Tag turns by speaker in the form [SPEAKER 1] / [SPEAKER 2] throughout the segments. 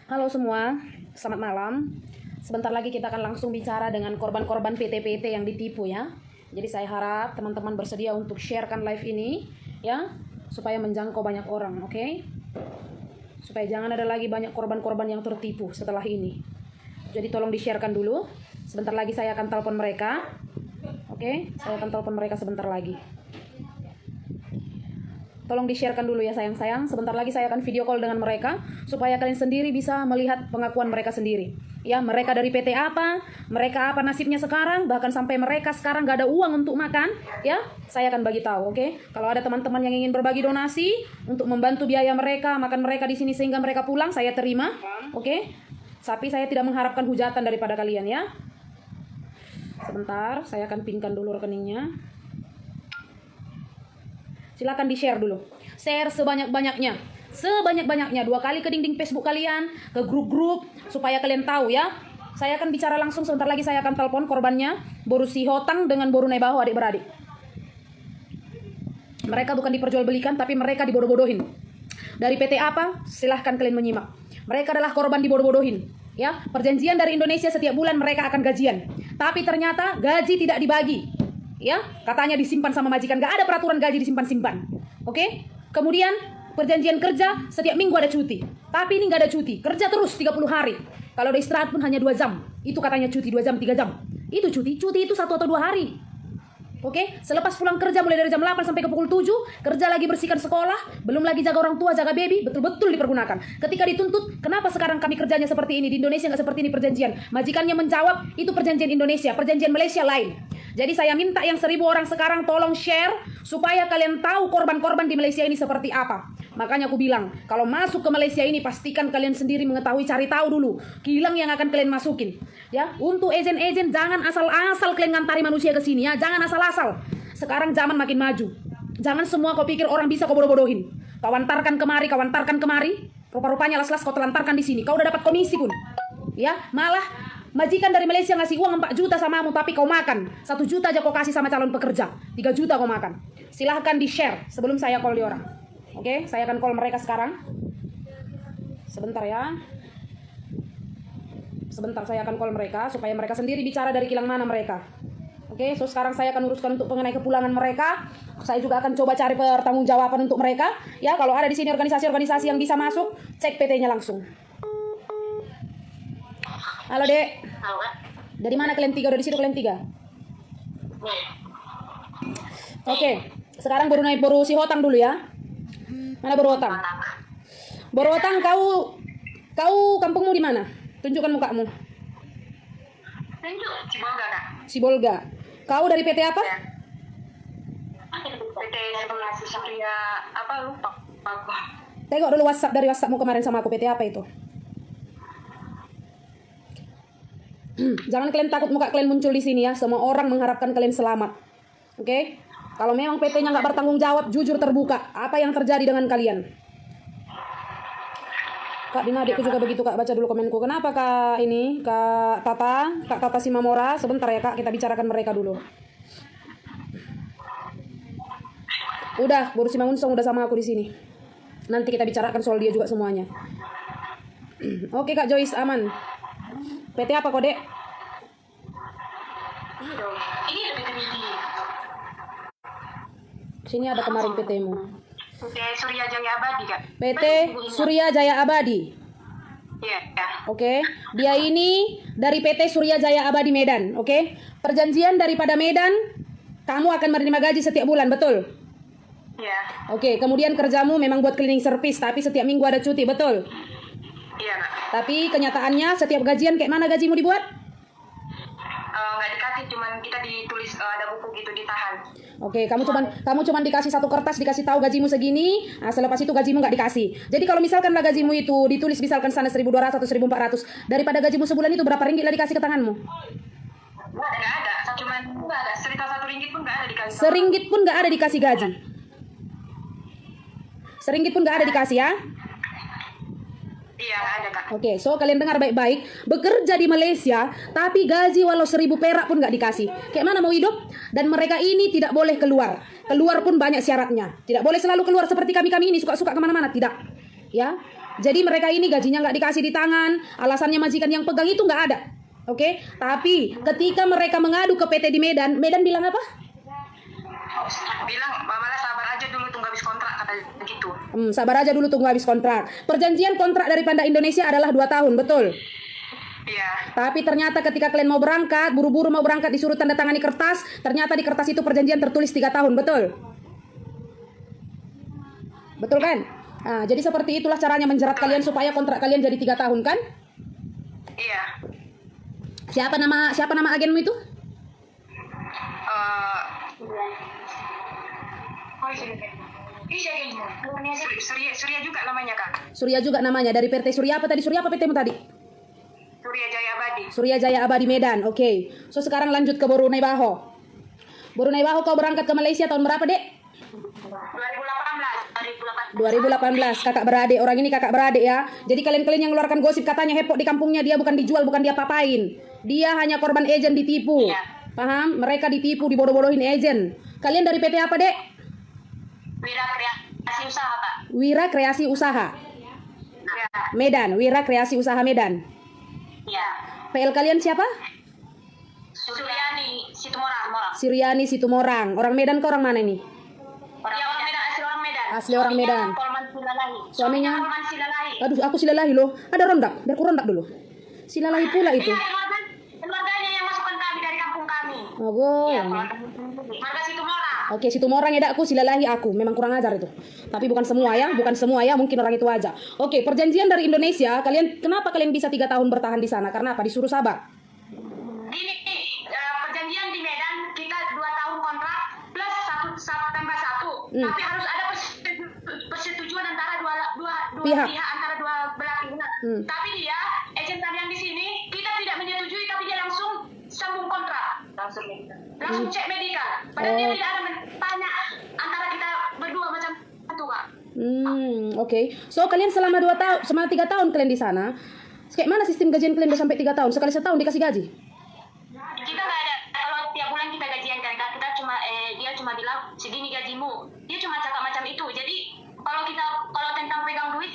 [SPEAKER 1] Halo semua, selamat malam. Sebentar lagi kita akan langsung bicara dengan korban-korban PT-PT yang ditipu ya. Jadi saya harap teman-teman bersedia untuk sharekan live ini ya, supaya menjangkau banyak orang, oke? Supaya jangan ada lagi banyak korban-korban yang tertipu setelah ini. Jadi tolong di-sharekan dulu. Sebentar lagi saya akan telepon mereka. Oke, saya akan telepon mereka sebentar lagi. Tolong di-sharekan dulu ya sayang-sayang. Sebentar lagi saya akan video call dengan mereka supaya kalian sendiri bisa melihat pengakuan mereka sendiri. Ya, mereka dari PT apa, mereka apa nasibnya sekarang, bahkan sampai mereka sekarang gak ada uang untuk makan, ya. Saya akan bagi tahu, oke? Kalau ada teman-teman yang ingin berbagi donasi untuk membantu biaya mereka, makan mereka di sini sehingga mereka pulang, saya terima, oke? Tapi saya tidak mengharapkan hujatan daripada kalian ya. Sebentar, saya akan pinkan dulu rekeningnya. Silakan di-share dulu. Share sebanyak-banyaknya. Sebanyak-banyaknya. 2 kali ke dinding Facebook kalian, ke grup-grup, supaya kalian tahu ya. Saya akan bicara langsung, sebentar lagi saya akan telepon korbannya. Boru si Hotang dengan Boru Nebaho adik-beradik. Mereka bukan diperjualbelikan, tapi mereka dibodoh-bodohin. Dari PT apa? Silahkan kalian menyimak. Mereka adalah korban dibodoh-bodohin. Ya, perjanjian dari Indonesia setiap bulan mereka akan gajian. Tapi ternyata gaji tidak dibagi. Ya, katanya disimpan sama majikan, gak ada peraturan gaji disimpan-simpan. Oke? Kemudian perjanjian kerja setiap minggu ada cuti. Tapi ini gak ada cuti, kerja terus 30 hari. Kalau ada istirahat pun hanya 2 jam. Itu katanya cuti 2 jam, 3 jam. Itu cuti itu 1 atau 2 hari. Oke, selepas pulang kerja mulai dari jam 8 sampai ke pukul 7, kerja lagi bersihkan sekolah, belum lagi jaga orang tua, jaga baby, betul-betul dipergunakan. Ketika dituntut, kenapa sekarang kami kerjanya seperti ini? Di Indonesia nggak seperti ini perjanjian. Majikannya menjawab, itu perjanjian Indonesia, perjanjian Malaysia lain. Jadi saya minta yang 1000 orang sekarang tolong share, supaya kalian tahu korban-korban di Malaysia ini seperti apa. Makanya aku bilang, kalau masuk ke Malaysia ini, pastikan kalian sendiri mengetahui, cari tahu dulu, kilang yang akan kalian masukin. Ya, untuk ejen-ejen jangan asal-asal kalian ngantari manusia ke sini ya, jangan asal-asal. Sekarang zaman makin maju. Jangan semua kau pikir orang bisa kau bodoh-bodohin. Kau antarkan kemari, rupa-rupanya las-las kau telantarkan di sini. Kau udah dapat komisi pun. Ya, malah majikan dari Malaysia ngasih uang 4 juta samamu, tapi kau makan 1 juta aja kau kasih sama calon pekerja, 3 juta kau makan. Silahkan di-share sebelum saya call di orang. Oke, saya akan call mereka sekarang. Sebentar ya. Sebentar saya akan call mereka supaya mereka sendiri bicara dari kilang mana mereka. Oke, so sekarang saya akan uruskan untuk mengenai kepulangan mereka. Saya juga akan coba cari pertanggungjawaban untuk mereka. Ya, kalau ada di sini organisasi-organisasi yang bisa masuk, cek PT-nya langsung. Halo, Dek.
[SPEAKER 2] Halo, Kak.
[SPEAKER 1] Dari mana kalian 3? Udah di situ kalian 3? Oke, sekarang baru si Hotang dulu ya. Mana Boru Hotang? Boru Hotang, kau kampungmu di mana? Tunjukkan mukamu.
[SPEAKER 2] Tunjuk Cibolga, Kak.
[SPEAKER 1] Sibolga. Kau dari PT apa?
[SPEAKER 2] Ya. PT Surya apa lupa aku.
[SPEAKER 1] Tengok dulu dari WhatsAppmu kemarin sama aku, PT apa itu? Jangan kalian takut muka kalian muncul di sini ya. Semua orang mengharapkan kalian selamat. Oke? Kalau memang PT-nya nggak bertanggung jawab, jujur terbuka. Apa yang terjadi dengan kalian? Kak Dina, adikku juga begitu, Kak. Baca dulu komenku. Kenapa Kak ini? Kak Tata Simamora. Sebentar ya, Kak. Kita bicarakan mereka dulu. Udah, Boru Simangunsong udah sama aku di sini. Nanti kita bicarakan soal dia juga semuanya. Oke, Kak Joyce, aman. PT apa kode?
[SPEAKER 2] Ini dong. Ini ada PT.
[SPEAKER 1] Sini ada kemarin PT-mu.
[SPEAKER 2] PT Surya Jaya Abadi, Kak.
[SPEAKER 1] PT Surya Jaya Abadi.
[SPEAKER 2] Iya, ya.
[SPEAKER 1] Oke, dia ini dari PT Surya Jaya Abadi Medan. Oke, perjanjian daripada Medan, kamu akan menerima gaji setiap bulan, betul?
[SPEAKER 2] Iya.
[SPEAKER 1] Oke, kemudian kerjamu memang buat cleaning service, tapi setiap minggu ada cuti, betul?
[SPEAKER 2] Iya, Kak.
[SPEAKER 1] Tapi kenyataannya setiap gajian kayak mana gajimu dibuat?
[SPEAKER 2] Nggak dikasih, cuman kita ditulis ada buku gitu ditahan.
[SPEAKER 1] Oke, kamu cuman dikasih 1 kertas, dikasih tahu gajimu segini. Nah, selepas itu gajimu nggak dikasih. Jadi kalau misalkan lah gajimu itu ditulis misalkan sana 1.200 atau 1.400, daripada gajimu sebulan itu berapa ringgit lah dikasih ke tanganmu?
[SPEAKER 2] Nggak ada. Cuman nggak ada. Cerita 1 ringgit pun nggak ada dikasih.
[SPEAKER 1] Seringgit pun nggak ada dikasih gaji. Seringgit pun nggak ada dikasih ya?
[SPEAKER 2] Iya, nggak ada, Kak.
[SPEAKER 1] Oke, so kalian dengar baik-baik. Bekerja di Malaysia, tapi gaji walau 1.000 perak pun nggak dikasih. Kayak mana mau hidup? Dan mereka ini tidak boleh keluar. Keluar pun banyak syaratnya. Tidak boleh selalu keluar seperti kami-kami ini, suka-suka kemana-mana. Tidak. Ya, jadi mereka ini gajinya nggak dikasih di tangan, alasannya majikan yang pegang itu nggak ada. Oke, tapi ketika mereka mengadu ke PT di Medan, Medan bilang apa?
[SPEAKER 2] Bilang malah sabar aja dulu tunggu habis kontrak kata begitu.
[SPEAKER 1] Sabar aja dulu tunggu habis kontrak. Perjanjian kontrak dari Panda Indonesia adalah 2 tahun, betul?
[SPEAKER 2] Iya.
[SPEAKER 1] Tapi ternyata ketika kalian mau berangkat, buru-buru mau berangkat, disuruh tanda tangani kertas, ternyata di kertas itu perjanjian tertulis 3 tahun, betul? Betul kan? Nah, jadi seperti itulah caranya menjerat kalian supaya kontrak kalian jadi 3 tahun kan?
[SPEAKER 2] Iya.
[SPEAKER 1] Siapa nama agenmu itu?
[SPEAKER 2] Surya juga namanya kak.
[SPEAKER 1] Surya juga namanya. Dari PT Surya apa tadi? Surya apa PT-mu tadi?
[SPEAKER 2] Surya Jaya Abadi.
[SPEAKER 1] Surya Jaya Abadi Medan. Oke. So sekarang lanjut ke Borunei Baho. Borunei Baho kau berangkat ke Malaysia tahun berapa, Dek? 2018. Kakak beradik. Orang ini kakak beradik ya. Jadi kalian-kalian yang ngeluarkan gosip katanya hepok di kampungnya, dia bukan dijual, bukan dia papain. Dia hanya korban agen ditipu.
[SPEAKER 2] Iya.
[SPEAKER 1] Paham? Mereka ditipu, dibodoh-bodohin agen. Kalian dari PT apa, Dek?
[SPEAKER 2] Wira Kreasi Usaha kak.
[SPEAKER 1] Wira Kreasi Usaha
[SPEAKER 2] Iya.
[SPEAKER 1] Medan. Wira Kreasi Usaha Medan.
[SPEAKER 2] Iya.
[SPEAKER 1] PL kalian siapa?
[SPEAKER 2] Suryani Situmorang.
[SPEAKER 1] Siriani Situmorang. Orang Medan ke orang mana ini?
[SPEAKER 2] Orang Medan, asli orang Medan.
[SPEAKER 1] Asli orang Medan.
[SPEAKER 2] Polman Silalahi.
[SPEAKER 1] Suaminya?
[SPEAKER 2] Polman Silalahi.
[SPEAKER 1] Aduh, aku silalahi loh. Ada rondak, biar ku rondak dulu. Silalahi pula itu.
[SPEAKER 2] Iya, keluarganya yang masukkan kami dari kampung kami.
[SPEAKER 1] Oh, boy.
[SPEAKER 2] Iya, Marga Situmorang.
[SPEAKER 1] Oke, Situmorang ya aku silalahi aku. Memang kurang ajar itu. Tapi bukan semua ya, mungkin orang itu aja. Oke, perjanjian dari Indonesia, kenapa kalian bisa 3 tahun bertahan di sana? Karena apa? Disuruh sabar.
[SPEAKER 2] Ini perjanjian di Medan kita 2 tahun kontrak plus 1 tambah 1. Tapi harus ada persetujuan antara dua
[SPEAKER 1] Pihak.
[SPEAKER 2] pihak, antara dua belah pihak. Tapi dia agen tadi yang di sini kita tidak menyetujui, tapi dia langsung sambung kontrak. Langsung cek medikal. Padahal dia tidak ada tanya antara kita berdua macam itu kak.
[SPEAKER 1] Oke. So kalian selama 3 tahun kalian di sana, kayak mana sistem gajian kalian udah sampai 3 tahun? Sekali setahun dikasih gaji?
[SPEAKER 2] Kita nggak ada, kalau tiap bulan kita gajian kan kak, kita cuma dia cuma bilang segini gajimu, dia cuma cakap macam itu. Jadi kalau tentang pegang duit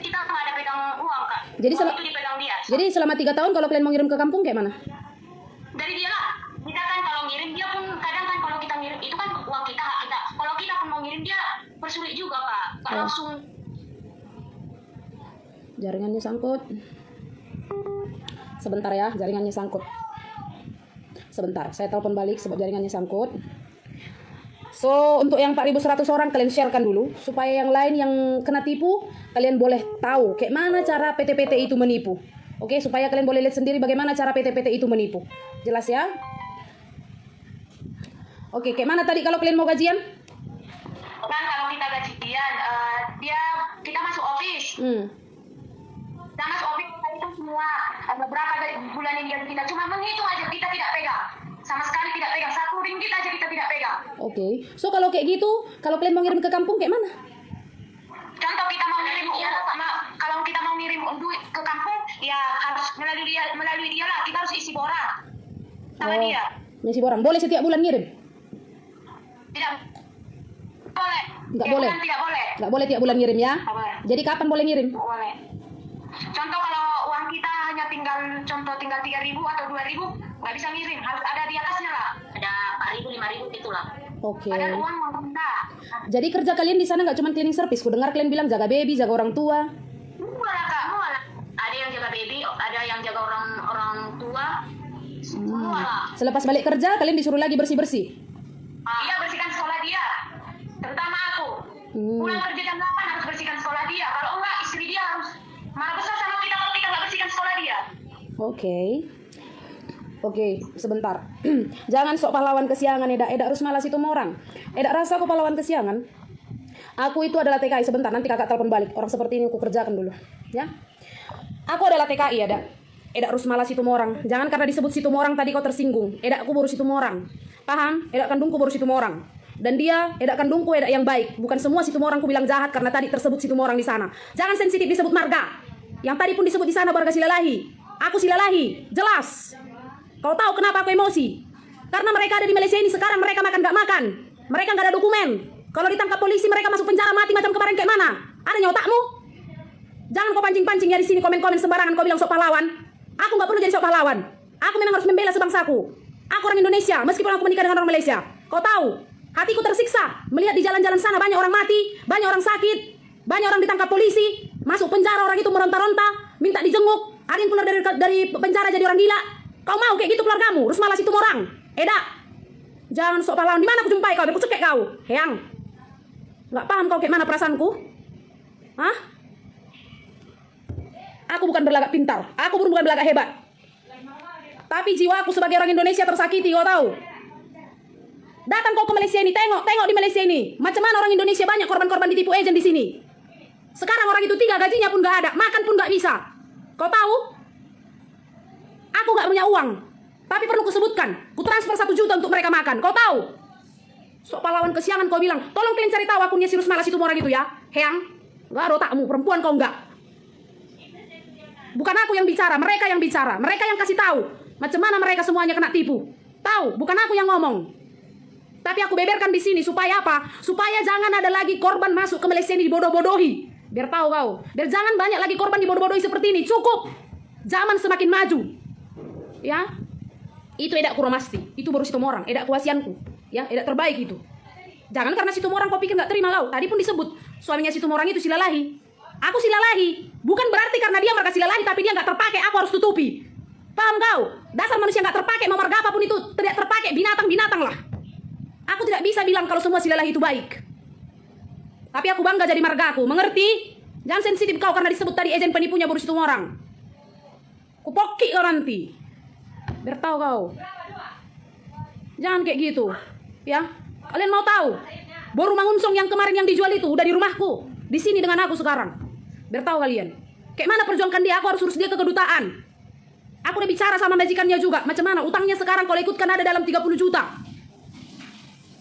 [SPEAKER 2] kita nggak ada pegang uang kak.
[SPEAKER 1] Jadi
[SPEAKER 2] Uang itu dipegang dia.
[SPEAKER 1] Jadi selama 3 tahun kalau kalian mau ngirim ke kampung kayak mana?
[SPEAKER 2] Dari dia lah. Kita kan kalau ngirim dia pun kadang kan kalau kita ngirim itu kan uang kita, hak kita. Kalau kita pun mau ngirim dia persulit juga kak. Nggak langsung.
[SPEAKER 1] Jaringannya sangkut. Sebentar ya, jaringannya sangkut. Sebentar, saya telepon balik sebab jaringannya sangkut. So, untuk yang 4.100 orang kalian sharekan dulu supaya yang lain yang kena tipu kalian boleh tahu kayak mana cara PT-PT itu menipu. Oke, supaya kalian boleh lihat sendiri bagaimana cara PT-PT itu menipu. Jelas ya? Oke, kayak mana tadi kalau kalian mau gajian?
[SPEAKER 2] Kan kalau kita gajian kita masuk office. Kita masuk office kita hitung semua berapa bulan ini gaji kita, cuma menghitung aja, kita tidak pegang. Sama sekali tidak pegang, 1 ringgit aja kita tidak pegang.
[SPEAKER 1] Oke. So kalau kayak gitu, kalau kalian mau ngirim ke kampung kayak mana?
[SPEAKER 2] Contoh kita mau ngirim kalau kita mau ngirim duit ke kampung ya harus melalui dia lah, kita harus isi borang sama dia.
[SPEAKER 1] Ngisi borang. Boleh setiap bulan ngirim?
[SPEAKER 2] Tidak boleh.
[SPEAKER 1] Nggak boleh.
[SPEAKER 2] Tidak boleh.
[SPEAKER 1] Nggak boleh tiap bulan ngirim ya?
[SPEAKER 2] Nggak boleh.
[SPEAKER 1] Jadi kapan boleh ngirim?
[SPEAKER 2] Nggak boleh. Contoh kalau uang kita hanya tinggal 3.000 atau 2.000, nggak bisa ngirim, harus ada di atasnya lah. Ada 4.000, 5.000 itulah.
[SPEAKER 1] Oke.
[SPEAKER 2] Ada uang enggak.
[SPEAKER 1] Jadi kerja kalian di sana nggak cuma cleaning service? Ku dengar kalian bilang jaga baby, jaga orang tua.
[SPEAKER 2] Semua lah kak, semua lah. Ada yang jaga baby, ada yang jaga orang tua. Semua lah.
[SPEAKER 1] Selepas balik kerja kalian disuruh lagi bersih-bersih.
[SPEAKER 2] Iya, bersihkan sekolah dia. Terutama aku. Pulang kerja jam 8 harus bersihkan sekolah dia. Kalau enggak, istri dia harus marah besar sama kita kalau kita nggak bersihkan sekolah dia.
[SPEAKER 1] Oke, sebentar. Jangan sok pahlawan kesiangan, Eda Rusmala Situmorang. Eda rasa aku pahlawan kesiangan. Aku itu adalah TKI. Sebentar, nanti kakak telepon balik. Orang seperti ini aku kerjakan dulu, ya. Aku adalah TKI, Eda Rusmala Situmorang. Jangan karena disebut Situmorang tadi kau tersinggung. Eda aku baru Situmorang. Paham? Eda kandungku baru Situmorang. Dan dia, Eda kandungku, Eda yang baik. Bukan semua Situmorang ku bilang jahat karena tadi tersebut Situmorang di sana. Jangan sensitif disebut marga. Yang tadi pun disebut di sana warga Silalahi. Aku Silalahi, jelas. Kau tahu kenapa aku emosi? Karena mereka ada di Malaysia ini sekarang, mereka makan gak makan. Mereka gak ada dokumen. Kalau ditangkap polisi mereka masuk penjara mati macam kemarin kayak mana? Ada nyawa otakmu? Jangan kau pancing-pancing ya di sini, komen-komen sembarangan kau bilang sok pahlawan. Aku nggak perlu jadi sok pahlawan. Aku memang harus membela sebangsaku. Aku orang Indonesia, meskipun aku menikah dengan orang Malaysia. Kau tahu, hatiku tersiksa melihat di jalan-jalan sana banyak orang mati, banyak orang sakit, banyak orang ditangkap polisi, masuk penjara, orang itu meronta-ronta, minta dijenguk, ada yang keluar dari penjara jadi orang gila. Kau mau kayak gitu keluargamu? Rusmala Situmorang, Eda. Jangan sok pahlawan. Di mana aku jumpai kau? Biar aku cekek kau. Heyang. Nggak paham kau kayak mana perasaanku? Hah? Aku bukan berlagak pintar. Aku pun bukan berlagak hebat. Tapi jiwaku sebagai orang Indonesia tersakiti, kau tahu. Datang kau ke Malaysia ini, tengok di Malaysia ini. Macam mana orang Indonesia banyak korban-korban ditipu agen di sini. Sekarang orang itu 3 gajinya pun gak ada, makan pun gak bisa. Kau tahu? Aku gak punya uang, tapi perlu kusebutkan, ku transfer 1 juta untuk mereka makan. Kau tahu? Sok pahlawan kesiangan kau bilang. Tolong kalian cari tahu akunnya si Rusmala Situmorang itu ya. Heyang, gak ada otakmu, perempuan kau enggak. Bukan aku yang bicara, mereka yang bicara. Mereka yang kasih tahu macam mana mereka semuanya kena tipu. Tahu, bukan aku yang ngomong. Tapi aku beberkan di sini supaya apa? Supaya jangan ada lagi korban masuk ke Malaysia ini dibodoh-bodohi. Biar tahu kau. Biar jangan banyak lagi korban dibodoh-bodohi seperti ini. Cukup. Zaman semakin maju. Ya. Itu edak kuromasti. Itu baru Situmorang. Edak kuasianku. Ya, edak terbaik itu. Jangan karena Situmorang kau pikir gak terima kau. Tadi pun disebut suaminya Situmorang itu silalahi. Aku silalahi. Bukan berarti karena dia marga silalahi tapi dia gak terpakai aku harus tutupi. Paham kau? Dasar manusia gak terpakai mau marga apapun itu tidak terpakai, binatang-binatang lah. Aku tidak bisa bilang kalau semua silalahi itu baik. Tapi aku bangga jadi margaku, mengerti? Jangan sensitif kau karena disebut tadi ejen penipunya baru Situmorang. Kupoki kau nanti. Biar tahu kau. Jangan kayak gitu. Ya. Kalian mau tahu? Boru mangunsong yang kemarin yang dijual itu udah di rumahku. Di sini dengan aku sekarang. Biar tahu kalian. Kayak mana perjuangkan dia, aku harus urus dia ke kedutaan. Aku udah bicara sama majikannya juga. Macam mana utangnya sekarang kalau ikutkan ada dalam 30 juta.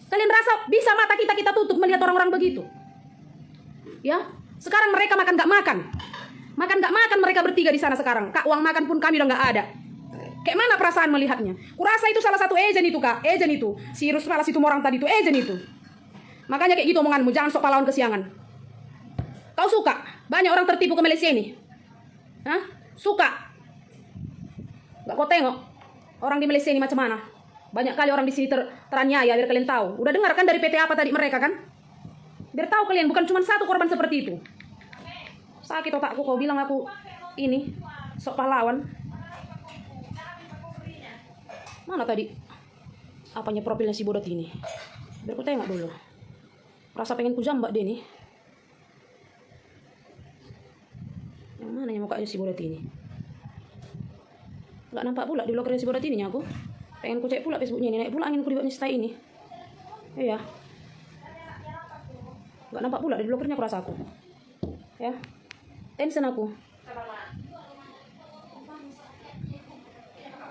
[SPEAKER 1] Kalian rasa bisa mata kita tutup melihat orang-orang begitu? Ya. Sekarang mereka makan gak makan. Makan gak makan mereka bertiga di sana sekarang. Kak, uang makan pun kami udah gak ada. Kayak mana perasaan melihatnya? Kurasa itu salah satu ejen itu, Kak. Ejen itu. Si Rusmala Situmorang tadi itu ejen itu. Makanya kayak gitu omonganmu. Jangan sok pahlawan kesiangan. Kau suka? Banyak orang tertipu ke Malaysia ini. Hah? Suka? Gak kau tengok orang di Malaysia ini macam mana? Banyak kali orang di sini teraniaya, biar kalian tahu. Udah dengar kan dari PT apa tadi mereka kan? Biar tahu kalian, bukan cuma satu korban seperti itu. Sakit otakku kau bilang aku ini sok pahlawan. Mana tadi? Apanya profilnya si bodot ini? Biar aku tengok dulu. Rasa pengen ku jambak dia nih. Yang mana yang mukanya si bodot ini? Gak nampak pula di blogger si bodot ini aku. Pengen ku cek pula Facebooknya ini. Naik pula angin ku di stay ini. Iya. Gak nampak pula di blogernya aku rasa aku. Ya. Tension aku.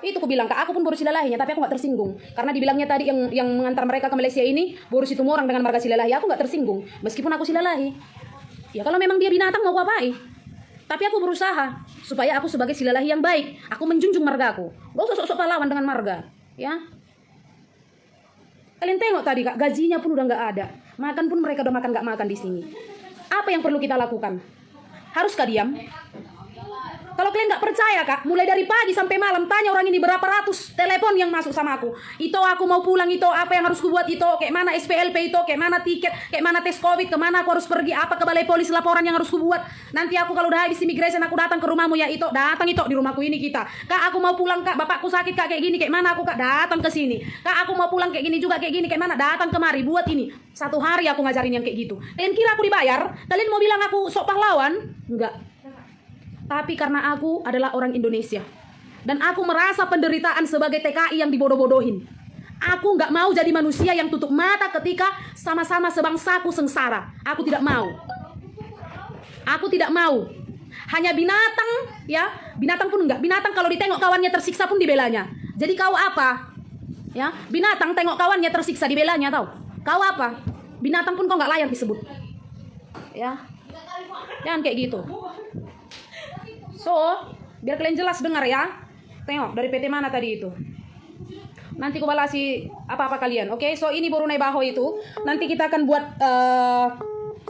[SPEAKER 1] Itu aku bilang, Kak, aku pun baru silalahinya, tapi aku gak tersinggung. Karena dibilangnya tadi yang mengantar mereka ke Malaysia ini baru Situmorang dengan marga silalahi. Aku gak tersinggung, meskipun aku silalahi. Ya kalau memang dia binatang mau aku apain. Tapi aku berusaha supaya aku sebagai silalahi yang baik. Aku menjunjung margaku. Gak usah sok-sok pahlawan dengan marga. Ya. Kalian tengok tadi, Kak, gajinya pun udah gak ada. Makan pun mereka udah makan gak makan di sini. Apa yang perlu kita lakukan? Haruskah diam? Kalau kalian nggak percaya, Kak, mulai dari pagi sampai malam tanya orang ini berapa ratus telepon yang masuk sama aku. Itu aku mau pulang, itu apa yang harus kubuat, itu kayak mana SPLP, itu kayak mana tiket, kayak mana tes COVID, kemana aku harus pergi, apa ke balai polis laporan yang harus kubuat. Nanti aku kalau udah habis immigration aku datang ke rumahmu ya, itu datang itu di rumahku ini kita. Kak, aku mau pulang, Kak, bapakku sakit, Kak, kayak gini, kayak mana aku, Kak, datang ke sini. Kak, aku mau pulang kayak gini juga, kayak gini, kayak mana datang kemari buat ini. 1 hari aku ngajarin yang kayak gitu. Kalian kira aku dibayar? Kalian mau bilang aku sok pahlawan? Enggak. Tapi karena aku adalah orang Indonesia dan aku merasa penderitaan sebagai TKI yang dibodoh-bodohin. Aku nggak mau jadi manusia yang tutup mata ketika sama-sama sebangsaku sengsara. Aku tidak mau. Aku tidak mau. Hanya binatang, ya, binatang pun enggak. Binatang kalau ditengok kawannya tersiksa pun dibelanya. Jadi kau apa? Ya, binatang tengok kawannya tersiksa dibelanya, tahu? Kau apa? Binatang pun kau nggak layak disebut. Ya, jangan kayak gitu. So, biar kalian jelas dengar ya. Tengok dari PT mana tadi itu. Nanti aku balasi apa-apa kalian. Oke, so ini Borunai Baho itu. Nanti kita akan buat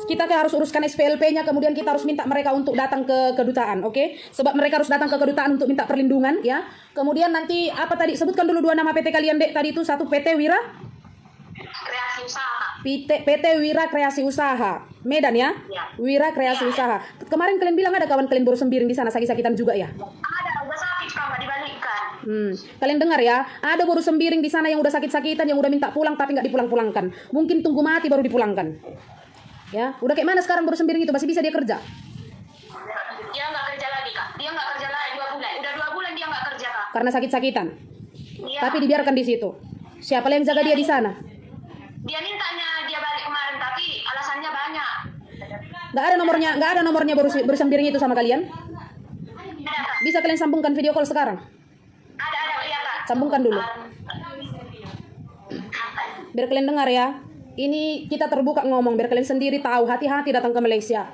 [SPEAKER 1] kita harus uruskan SPLP-nya, kemudian kita harus minta mereka untuk datang ke kedutaan, oke? Sebab mereka harus datang ke kedutaan untuk minta perlindungan, ya. Kemudian nanti apa tadi? Sebutkan dulu 2 nama PT kalian, Dek. Tadi itu satu PT Wira
[SPEAKER 2] Kreasi usaha.
[SPEAKER 1] PT Wira Kreasi Usaha Medan, ya?
[SPEAKER 2] Ya.
[SPEAKER 1] Wira Kreasi
[SPEAKER 2] Ya.
[SPEAKER 1] Usaha. Kemarin kalian bilang ada kawan kalian baru sembiring di sana, sakit-sakitan juga, ya?
[SPEAKER 2] Ada, udah sakit Kak, dibalikkan.
[SPEAKER 1] Kalian dengar ya, ada baru sembiring di sana yang udah sakit-sakitan, yang udah minta pulang tapi nggak dipulang-pulangkan. Mungkin tunggu mati baru dipulangkan. Ya, udah kayak mana sekarang baru sembiring itu, masih bisa dia kerja?
[SPEAKER 2] Dia nggak kerja lagi Kak. Dia nggak kerja lagi 2 bulan. Udah 2 bulan dia nggak kerja Kak.
[SPEAKER 1] Karena sakit-sakitan.
[SPEAKER 2] Iya.
[SPEAKER 1] Tapi dibiarkan di situ. Siapa yang jaga dia di sana?
[SPEAKER 2] Dia mintanya dia balik kemarin tapi alasannya banyak.
[SPEAKER 1] Nggak ada nomornya baru sembiring itu sama kalian.
[SPEAKER 2] Ada Kak.
[SPEAKER 1] Bisa kalian sambungkan video call sekarang?
[SPEAKER 2] Ada iya Kak.
[SPEAKER 1] Sambungkan dulu. Biar kalian dengar ya. Ini kita terbuka ngomong biar kalian sendiri tahu, hati-hati datang ke Malaysia.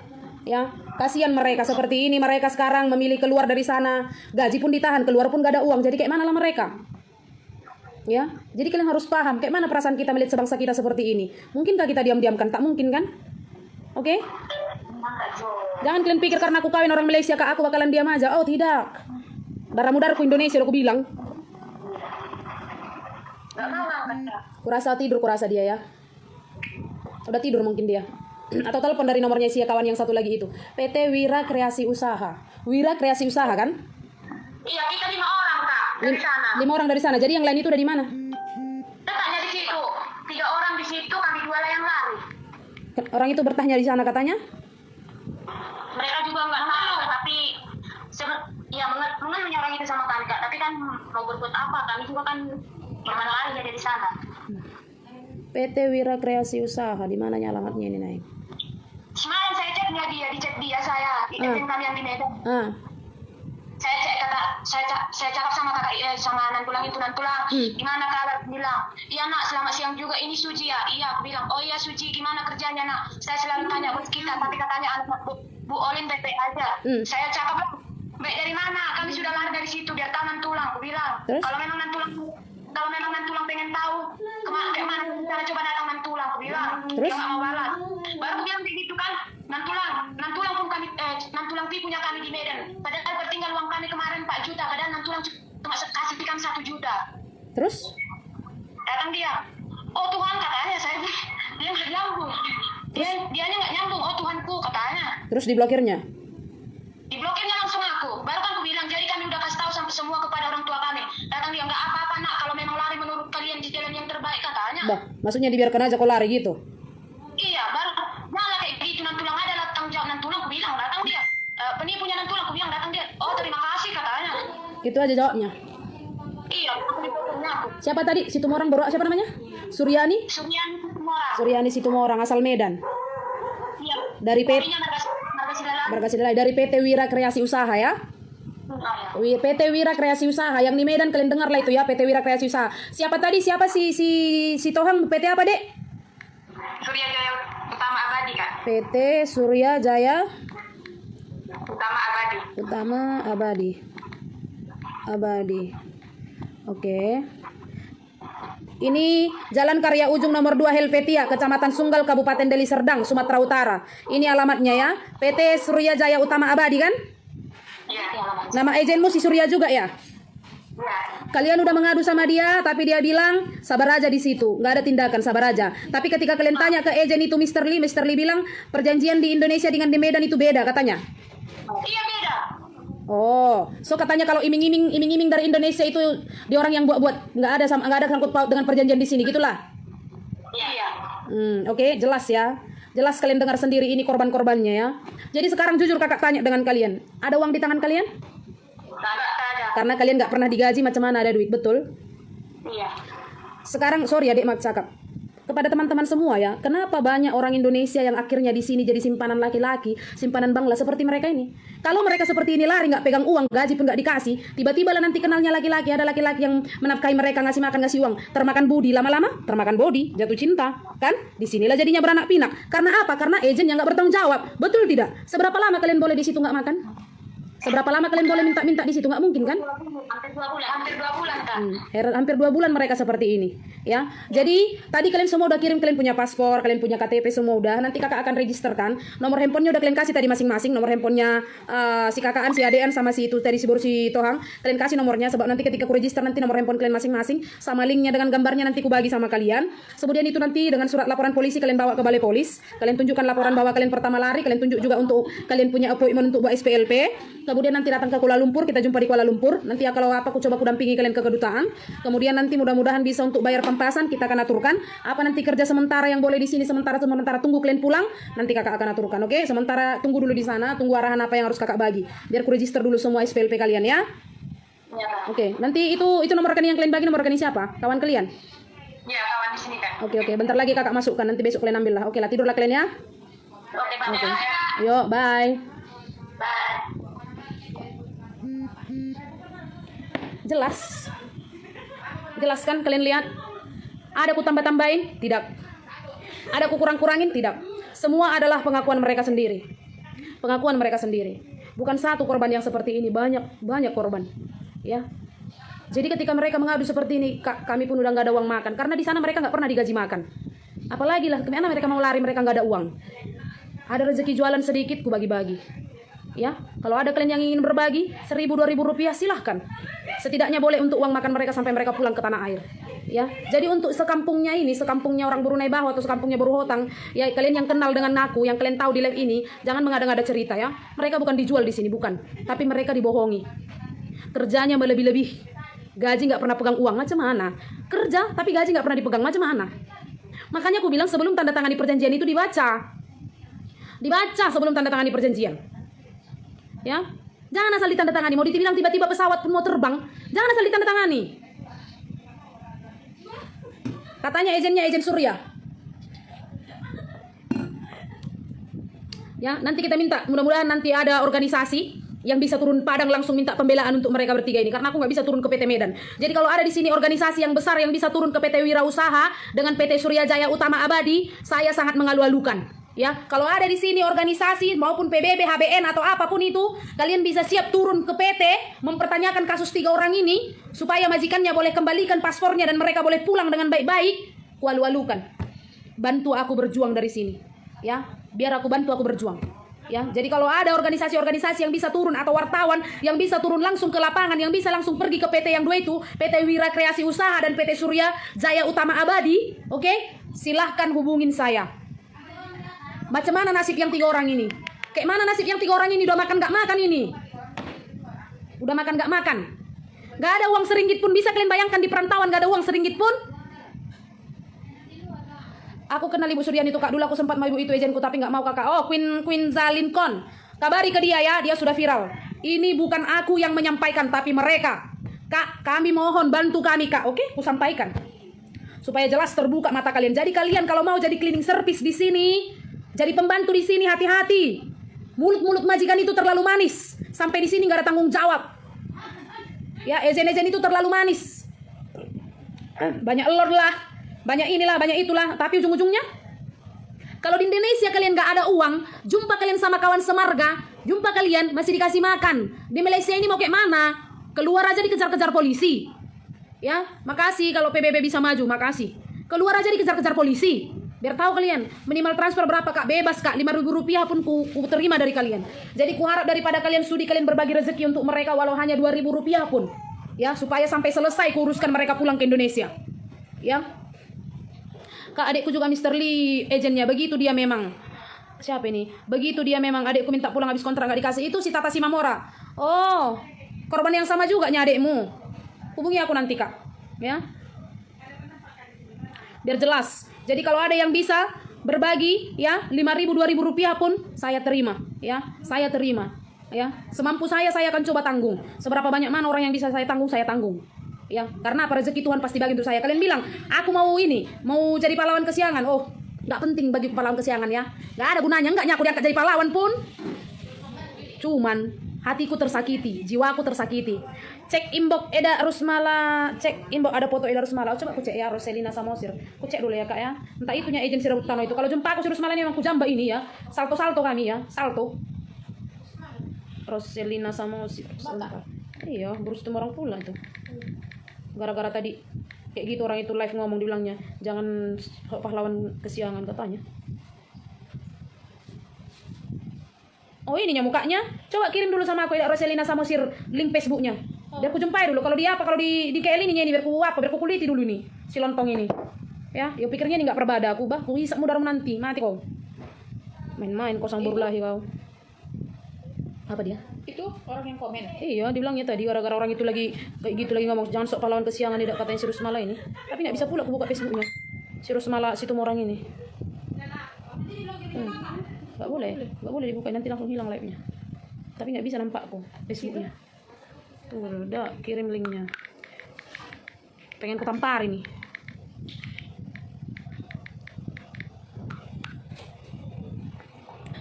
[SPEAKER 1] Ya, kasihan mereka seperti ini, mereka sekarang memilih keluar dari sana, gaji pun ditahan, keluar pun gak ada uang. Jadi kayak mana lah mereka? Ya, jadi kalian harus paham kayak mana perasaan kita melihat sebangsa kita seperti ini. Mungkinkah kita diam-diamkan? Tak mungkin kan? Oke? Jangan kalian pikir karena aku kawin orang Malaysia kak aku bakalan diam aja. Oh tidak. Darah-darahku Indonesia aku bilang.
[SPEAKER 2] Nggak mau ngangkat Kak.
[SPEAKER 1] Kurasa tidur, kurasa dia ya. Udah tidur mungkin dia. Atau telepon dari nomornya si kawan yang satu lagi itu. PT Wira Kreasi Usaha. Wira Kreasi Usaha kan?
[SPEAKER 2] Iya, kita 5 orang Kak dari sana.
[SPEAKER 1] 5 orang dari sana. Jadi yang lain itu udah di mana?
[SPEAKER 2] Tetapnya di situ. 3 orang di situ, kami 2 lah yang lari.
[SPEAKER 1] Orang itu bertanya di sana katanya.
[SPEAKER 2] Mereka juga nggak tahu, tapi ya mengenai orang itu sama kami Kak. Tapi kan mau berbuat apa? Kami juga kan kemana lari jadi di sana.
[SPEAKER 1] PT Wira Kreasi Usaha. Di mananya alamatnya ini, Nay?
[SPEAKER 2] Semalam saya ceknya dia, di cek dia saya di event kami yang di Medan. Saya cek saya cakap sama kakak sama Nantulang itu gimana kabar? Bilang, iya nak selamat siang juga ini Suci ya. Iya aku bilang, oh iya Suci gimana kerjanya nak? Saya selalu tanya bos kita tapi katanya anak Bu Olin baik-baik aja. Saya cakap baik dari mana? Kami sudah lari dari situ biar tahu Nantulang. Aku bilang kalau memang Nantulang pengen tahu kemana cara coba datang Nantulang. Aku bilang dia nggak mau balas. Baru aku bilang begitu kan Nantulang pun kami Nantulang punya kami di Medan. Padahal bertinggal uang kami kemarin 4 juta. Padahal Nantulang cuma kasih kami 1 juta.
[SPEAKER 1] Terus?
[SPEAKER 2] Datang dia. Oh Tuhan katanya saya dia nggak nyambung. Dianya nggak nyambung. Oh Tuhanku katanya.
[SPEAKER 1] Terus diblokirnya?
[SPEAKER 2] Diblokirnya langsung aku. Baru kan aku bilang jadi kami udah kasih tahu sampai semua kepada orang tua kami. Datang dia nggak apa-apa nak kalau memang lari menurut kalian di jalan yang terbaik katanya.
[SPEAKER 1] Bah, maksudnya dibiarkan aja kau lari gitu?
[SPEAKER 2] Iya baru malah kayak gitu Nantulang ada tanggung jawab Nantulang aku bilang datang dia. Penipunya Nantulang aku bilang datang dia. Oh terima kasih katanya.
[SPEAKER 1] Itu aja jawabnya.
[SPEAKER 2] Iya aku diblokirnya aku.
[SPEAKER 1] Siapa tadi? Situmorang baru siapa namanya? Suryani? Suryani Situmorang asal Medan.
[SPEAKER 2] Iya.
[SPEAKER 1] Dari PT
[SPEAKER 2] Marga Sidalani.
[SPEAKER 1] dari PT Wira Kreasi Usaha ya. PT Wira Kreasi Usaha yang di Medan kalian dengar lah itu ya, PT Wira Kreasi Usaha. Siapa tadi? Siapa si Tohang PT apa, Dek?
[SPEAKER 2] Surya Jaya Utama Abadi Kak.
[SPEAKER 1] PT Surya Jaya
[SPEAKER 2] Utama Abadi.
[SPEAKER 1] Utama Abadi. Oke. Ini Jalan Karya Ujung nomor 2 Helvetia, Kecamatan Sunggal, Kabupaten Deli Serdang, Sumatera Utara. Ini alamatnya ya. PT Surya Jaya Utama Abadi kan?
[SPEAKER 2] Iya.
[SPEAKER 1] Nama agenmu si Surya juga ya?
[SPEAKER 2] Iya.
[SPEAKER 1] Kalian udah mengadu sama dia, tapi dia bilang sabar aja di situ, nggak ada tindakan, sabar aja. Tapi ketika kalian tanya ke agen itu Mr. Lee bilang perjanjian di Indonesia dengan di Medan itu beda katanya.
[SPEAKER 2] Iya beda.
[SPEAKER 1] Oh, so katanya kalau iming-iming dari Indonesia itu dia orang yang buat nggak ada sangkut paut dengan perjanjian di sini gitulah.
[SPEAKER 2] Iya.
[SPEAKER 1] Oke, jelas ya. Jelas kalian dengar sendiri ini korban-korbannya ya. Jadi sekarang jujur kakak tanya dengan kalian, ada uang di tangan kalian?
[SPEAKER 2] Tak ada.
[SPEAKER 1] Karena kalian nggak pernah digaji, macam mana ada duit, betul?
[SPEAKER 2] Iya.
[SPEAKER 1] Sekarang sorry ya Dek Mak cakap kepada teman-teman semua ya, kenapa banyak orang Indonesia yang akhirnya di sini jadi simpanan laki-laki, simpanan bangla seperti mereka ini? Kalau mereka seperti ini lari nggak pegang uang, gaji pun nggak dikasih, tiba-tiba lah nanti kenalnya laki-laki, ada laki-laki yang menafkahi mereka, ngasih makan, ngasih uang, termakan budi, lama-lama termakan body, jatuh cinta, kan? Disinilah jadinya beranak pinak. Karena apa? Karena agent yang nggak bertanggung jawab, betul tidak? Seberapa lama kalian boleh di situ nggak makan? Seberapa lama kalian boleh minta-minta di situ? Nggak mungkin kan?
[SPEAKER 2] Hampir 2 bulan, Kak.
[SPEAKER 1] Hampir 2 bulan mereka seperti ini, ya. Jadi tadi kalian semua udah kirim, kalian punya paspor, kalian punya KTP semua udah. Nanti kakak akan registerkan. Nomor handphonenya udah kalian kasih tadi masing-masing. Nomor handphonenya si kakaan, si adean, sama si itu tadi si Boru, si Tohang. Kalian kasih nomornya sebab nanti ketika aku register nanti nomor handphone kalian masing-masing sama linknya dengan gambarnya nanti aku bagi sama kalian. Kemudian itu nanti dengan surat laporan polisi kalian bawa ke balai polis. Kalian tunjukkan laporan bahwa kalian pertama lari. Kalian tunjuk juga untuk kalian punya appointment untuk buat SPLP. Kemudian nanti datang ke Kuala Lumpur, kita jumpa di Kuala Lumpur. Nanti ya kalau apa aku coba aku dampingi kalian ke kedutaan. Kemudian nanti mudah-mudahan bisa untuk bayar pempasan, kita akan aturkan. Apa nanti kerja sementara yang boleh di sini sementara tunggu kalian pulang, nanti kakak akan aturkan, oke? Sementara tunggu dulu di sana, tunggu arahan apa yang harus kakak bagi. Biar aku register dulu semua SPLP kalian ya.
[SPEAKER 2] Ya, Kak.
[SPEAKER 1] Oke, nanti itu nomor rekening yang kalian bagi, nomor rekening siapa? Kawan kalian?
[SPEAKER 2] Ya, kawan di sini, Kak.
[SPEAKER 1] Oke, bentar lagi kakak masukkan, nanti besok kalian ambil lah. Oke lah, tidurlah kalian ya.
[SPEAKER 2] Oke, Pak.
[SPEAKER 1] Oke.
[SPEAKER 2] Ya.
[SPEAKER 1] Yuk, bye.
[SPEAKER 2] Bye.
[SPEAKER 1] Jelas kan kalian lihat? Ada ku tambah-tambahin? Tidak. Ada ku kurang-kurangin? Tidak. Semua adalah pengakuan mereka sendiri. Pengakuan mereka sendiri. Bukan satu korban yang seperti ini, banyak korban. Ya. Jadi ketika mereka mengadu seperti ini, kami pun udah nggak ada uang makan karena di sana mereka nggak pernah digaji makan. Apalagi lah, kemana mereka mau lari, mereka nggak ada uang. Ada rezeki jualan sedikit, ku bagi-bagi. Ya, kalau ada kalian yang ingin berbagi 1.000-2.000 rupiah silahkan. Setidaknya boleh untuk uang makan mereka sampai mereka pulang ke tanah air. Ya, jadi untuk sekampungnya ini, sekampungnya orang Brunei Bawah atau sekampungnya Boruhotang, ya kalian yang kenal dengan aku, yang kalian tahu di live ini, jangan mengada-ngada cerita ya. Mereka bukan dijual di sini, bukan, tapi mereka dibohongi. Kerjanya melebih-lebih, gaji nggak pernah pegang uang, macam mana? Kerja tapi gaji nggak pernah dipegang, macam mana? Makanya aku bilang sebelum tanda tangani perjanjian itu dibaca sebelum tanda tangani perjanjian. Ya, jangan asal ditandatangani. Mau dibilang tiba-tiba pesawat pun mau terbang, jangan asal ditandatangani. Katanya agennya agen Surya. Ya, nanti kita minta, mudah-mudahan nanti ada organisasi yang bisa turun Padang langsung minta pembelaan untuk mereka bertiga ini, karena aku nggak bisa turun ke PT Medan. Jadi kalau ada di sini organisasi yang besar yang bisa turun ke PT Wirausaha dengan PT Surya Jaya Utama Abadi, saya sangat mengalu-alukan. Ya, kalau ada di sini organisasi maupun PBB, HBN atau apapun itu, kalian bisa siap turun ke PT mempertanyakan kasus 3 orang ini supaya majikannya boleh kembalikan paspornya dan mereka boleh pulang dengan baik-baik. Walu-walukan. Bantu aku berjuang dari sini. Ya, biar aku bantu aku berjuang. Ya, jadi kalau ada organisasi-organisasi yang bisa turun atau wartawan yang bisa turun langsung ke lapangan, yang bisa langsung pergi ke PT yang 2 itu, PT Wira Kreasi Usaha dan PT Surya Jaya Utama Abadi, oke? Silahkan hubungin saya. Macam mana nasib yang 3 orang ini? Kayak mana nasib yang 3 orang ini? Udah makan gak makan ini? Udah makan gak makan? Gak ada uang seringgit pun. Bisa kalian bayangkan di perantauan gak ada uang seringgit pun? Aku kenal Ibu Suryan itu, Kak. Dulu aku sempat mau ibu itu ejenku tapi gak mau, Kakak. Oh, Queen Zalinkon. Kabari ke dia ya, dia sudah viral. Ini bukan aku yang menyampaikan tapi mereka. Kak, kami mohon bantu kami, Kak. Oke, aku sampaikan. Supaya jelas terbuka mata kalian. Jadi kalian kalau mau jadi cleaning service di sini, jadi pembantu di sini, hati-hati. Mulut-mulut majikan itu terlalu manis. Sampai di sini nggak ada tanggung jawab. Ya, ejen-ejen itu terlalu manis. Banyak elor lah, banyak inilah, banyak itulah. Tapi ujung-ujungnya, kalau di Indonesia kalian nggak ada uang, jumpa kalian sama kawan semarga, jumpa kalian masih dikasih makan. Di Malaysia ini mau kayak mana? Keluar aja dikejar-kejar polisi. Ya, makasih kalau PBB bisa maju, makasih. Keluar aja dikejar-kejar polisi. Biar tahu kalian, minimal transfer berapa, Kak? Bebas, Kak. 5.000 rupiah pun ku terima dari kalian. Jadi ku harap daripada kalian sudi kalian berbagi rezeki untuk mereka walau hanya 2.000 rupiah pun. Ya, supaya sampai selesai ku uruskan mereka pulang ke Indonesia. Ya. Kak, adikku juga Mr. Lee agennya. Begitu dia memang. Siapa ini? Begitu dia memang. Adikku minta pulang habis kontrak gak dikasih. Itu si Tata Simamora. Oh, korban yang sama juga nya adikmu. Hubungi aku nanti, Kak. Ya. Biar jelas. Jadi kalau ada yang bisa berbagi ya 5.000 2.000 rupiah pun saya terima ya. Saya terima ya. Semampu saya akan coba tanggung. Seberapa banyak mana orang yang bisa saya tanggung, saya tanggung. Ya, karena apa, rezeki Tuhan pasti bagi untuk saya. Kalian bilang, aku mau ini, mau jadi pahlawan kesiangan. Oh, enggak penting bagi pahlawan kesiangan ya. Enggak ada gunanya, enggaknya aku diangkat jadi pahlawan pun. Cuman hatiku tersakiti, jiwaku tersakiti. Cek inbox Eda Rusmala, cek inbox ada foto Eda Rusmala. Coba aku cek ya, Roselina Samosir. Aku cek dulu ya, Kak ya. Entah itunya agensi Rebut Tanah itu. Kalau jumpa aku si Rusmala ini memang ku jamba ini ya. Salto kami ya, salto. Roselina Samosir. Iya, baru ketemu orang pula itu. Gara-gara tadi kayak gitu orang itu live ngomong, dibilangnya jangan pahlawan kesiangan katanya. Oh ininya mukanya, coba kirim dulu sama aku ya Roselina Samosir link Facebooknya. Biar aku jumpai dulu kalau dia apa, kalau di KL ini biar ku kuliti dulu nih si lontong ini. Ya, dia pikirnya ini enggak perbada aku, bah. Ku hisap mudaram nanti, mati kau. Main-main kau sang berulahi kau. Apa dia?
[SPEAKER 3] Itu orang yang komen.
[SPEAKER 1] Iya, dibilangnya tadi gara-gara orang itu lagi kayak gitu lagi ngomong jangan sok pahlawan kesiangan, tidak katanya si Rusmala ini. Tapi nggak bisa pula aku buka Facebooknya. Si Rusmala situ orang ini. Nggak boleh dibuka, nanti langsung hilang live-nya. Tapi nggak bisa nampakku Facebooknya. Tuh, udah kirim linknya. Pengen ku tampar ini.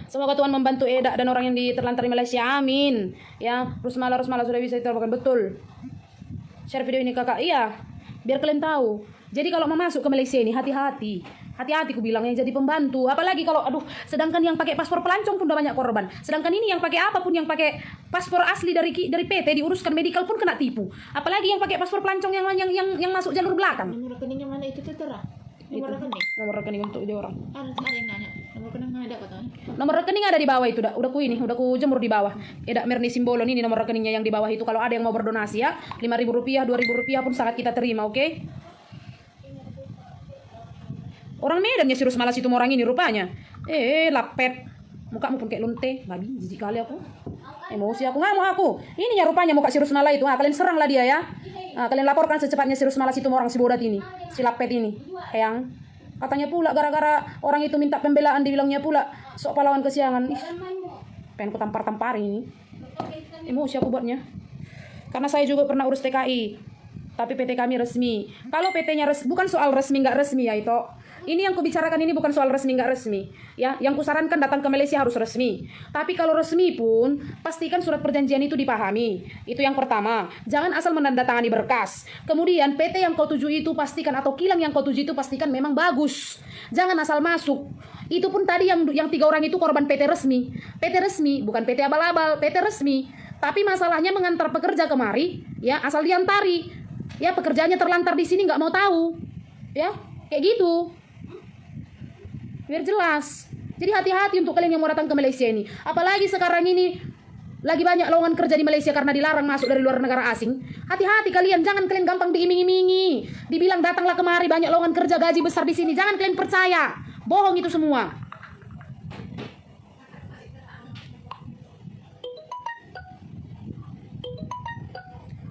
[SPEAKER 1] Semoga Tuhan membantu Eda dan orang yang terlantar di Malaysia. Amin. Ya, Rusmala sudah bisa diterbangkan, betul. Share video ini kakak. Iya, biar kalian tahu. Jadi kalau mau masuk ke Malaysia ini hati-hati. Hati-hati ku bilang, yang jadi pembantu. Apalagi kalau sedangkan yang pakai paspor pelancong pun udah banyak korban. Sedangkan ini yang pakai apapun, yang pakai paspor asli dari PT diuruskan medical pun kena tipu. Apalagi yang pakai paspor pelancong yang masuk jalur belakang.
[SPEAKER 3] Nomor rekeningnya mana itu tertera? Nomor rekening
[SPEAKER 1] untuk dia orang.
[SPEAKER 3] Ada yang nanya. Nomor rekening ada katanya.
[SPEAKER 1] Nomor rekening ada di bawah itu, udah ku jemur di bawah. Eda Merni Simbolon ini nomor rekeningnya yang di bawah itu. Kalau ada yang mau berdonasi ya, Rp5.000, Rp2.000 pun sangat kita terima, oke? Orang Medan ya si Rusmala situ orang ini rupanya. Lapet. Mukamu pun kayak lonte. Babi, jijik kali aku. Emosi aku, ngamuk aku. Ini ya rupanya muka si Rusmala itu. Kalian seranglah dia ya. Kalian laporkan secepatnya si Rusmala situ orang si bodat ini. Si lapet ini. Eyang. Katanya pula gara-gara orang itu minta pembelaan, dibilangnya pula sok pahlawan kesiangan. Pengen ku tampar-tampar ini. Emosi aku buatnya. Karena saya juga pernah urus TKI. Tapi PT kami resmi. Kalau PT-nya bukan soal resmi nggak resmi ya itu. Ini yang kubicarakan ini bukan soal resmi nggak resmi. Ya, yang kusarankan datang ke Malaysia harus resmi. Tapi kalau resmi pun pastikan surat perjanjian itu dipahami. Itu yang pertama. Jangan asal menandatangani berkas. Kemudian PT yang kau tuju itu pastikan, atau kilang yang kau tuju itu pastikan memang bagus. Jangan asal masuk. Itu pun tadi yang 3 orang itu korban PT resmi. PT resmi bukan PT abal-abal, PT resmi. Tapi masalahnya mengantar pekerja kemari, ya asal diantari. Ya pekerjaannya terlantar di sini nggak mau tahu. Ya, kayak gitu. Biar jelas. Jadi hati-hati untuk kalian yang mau datang ke Malaysia ini. Apalagi sekarang ini lagi banyak lowongan kerja di Malaysia karena dilarang masuk dari luar negara asing. Hati-hati kalian, jangan kalian gampang diiming-imingi. Dibilang datanglah kemari banyak lowongan kerja gaji besar di sini. Jangan kalian percaya. Bohong itu semua.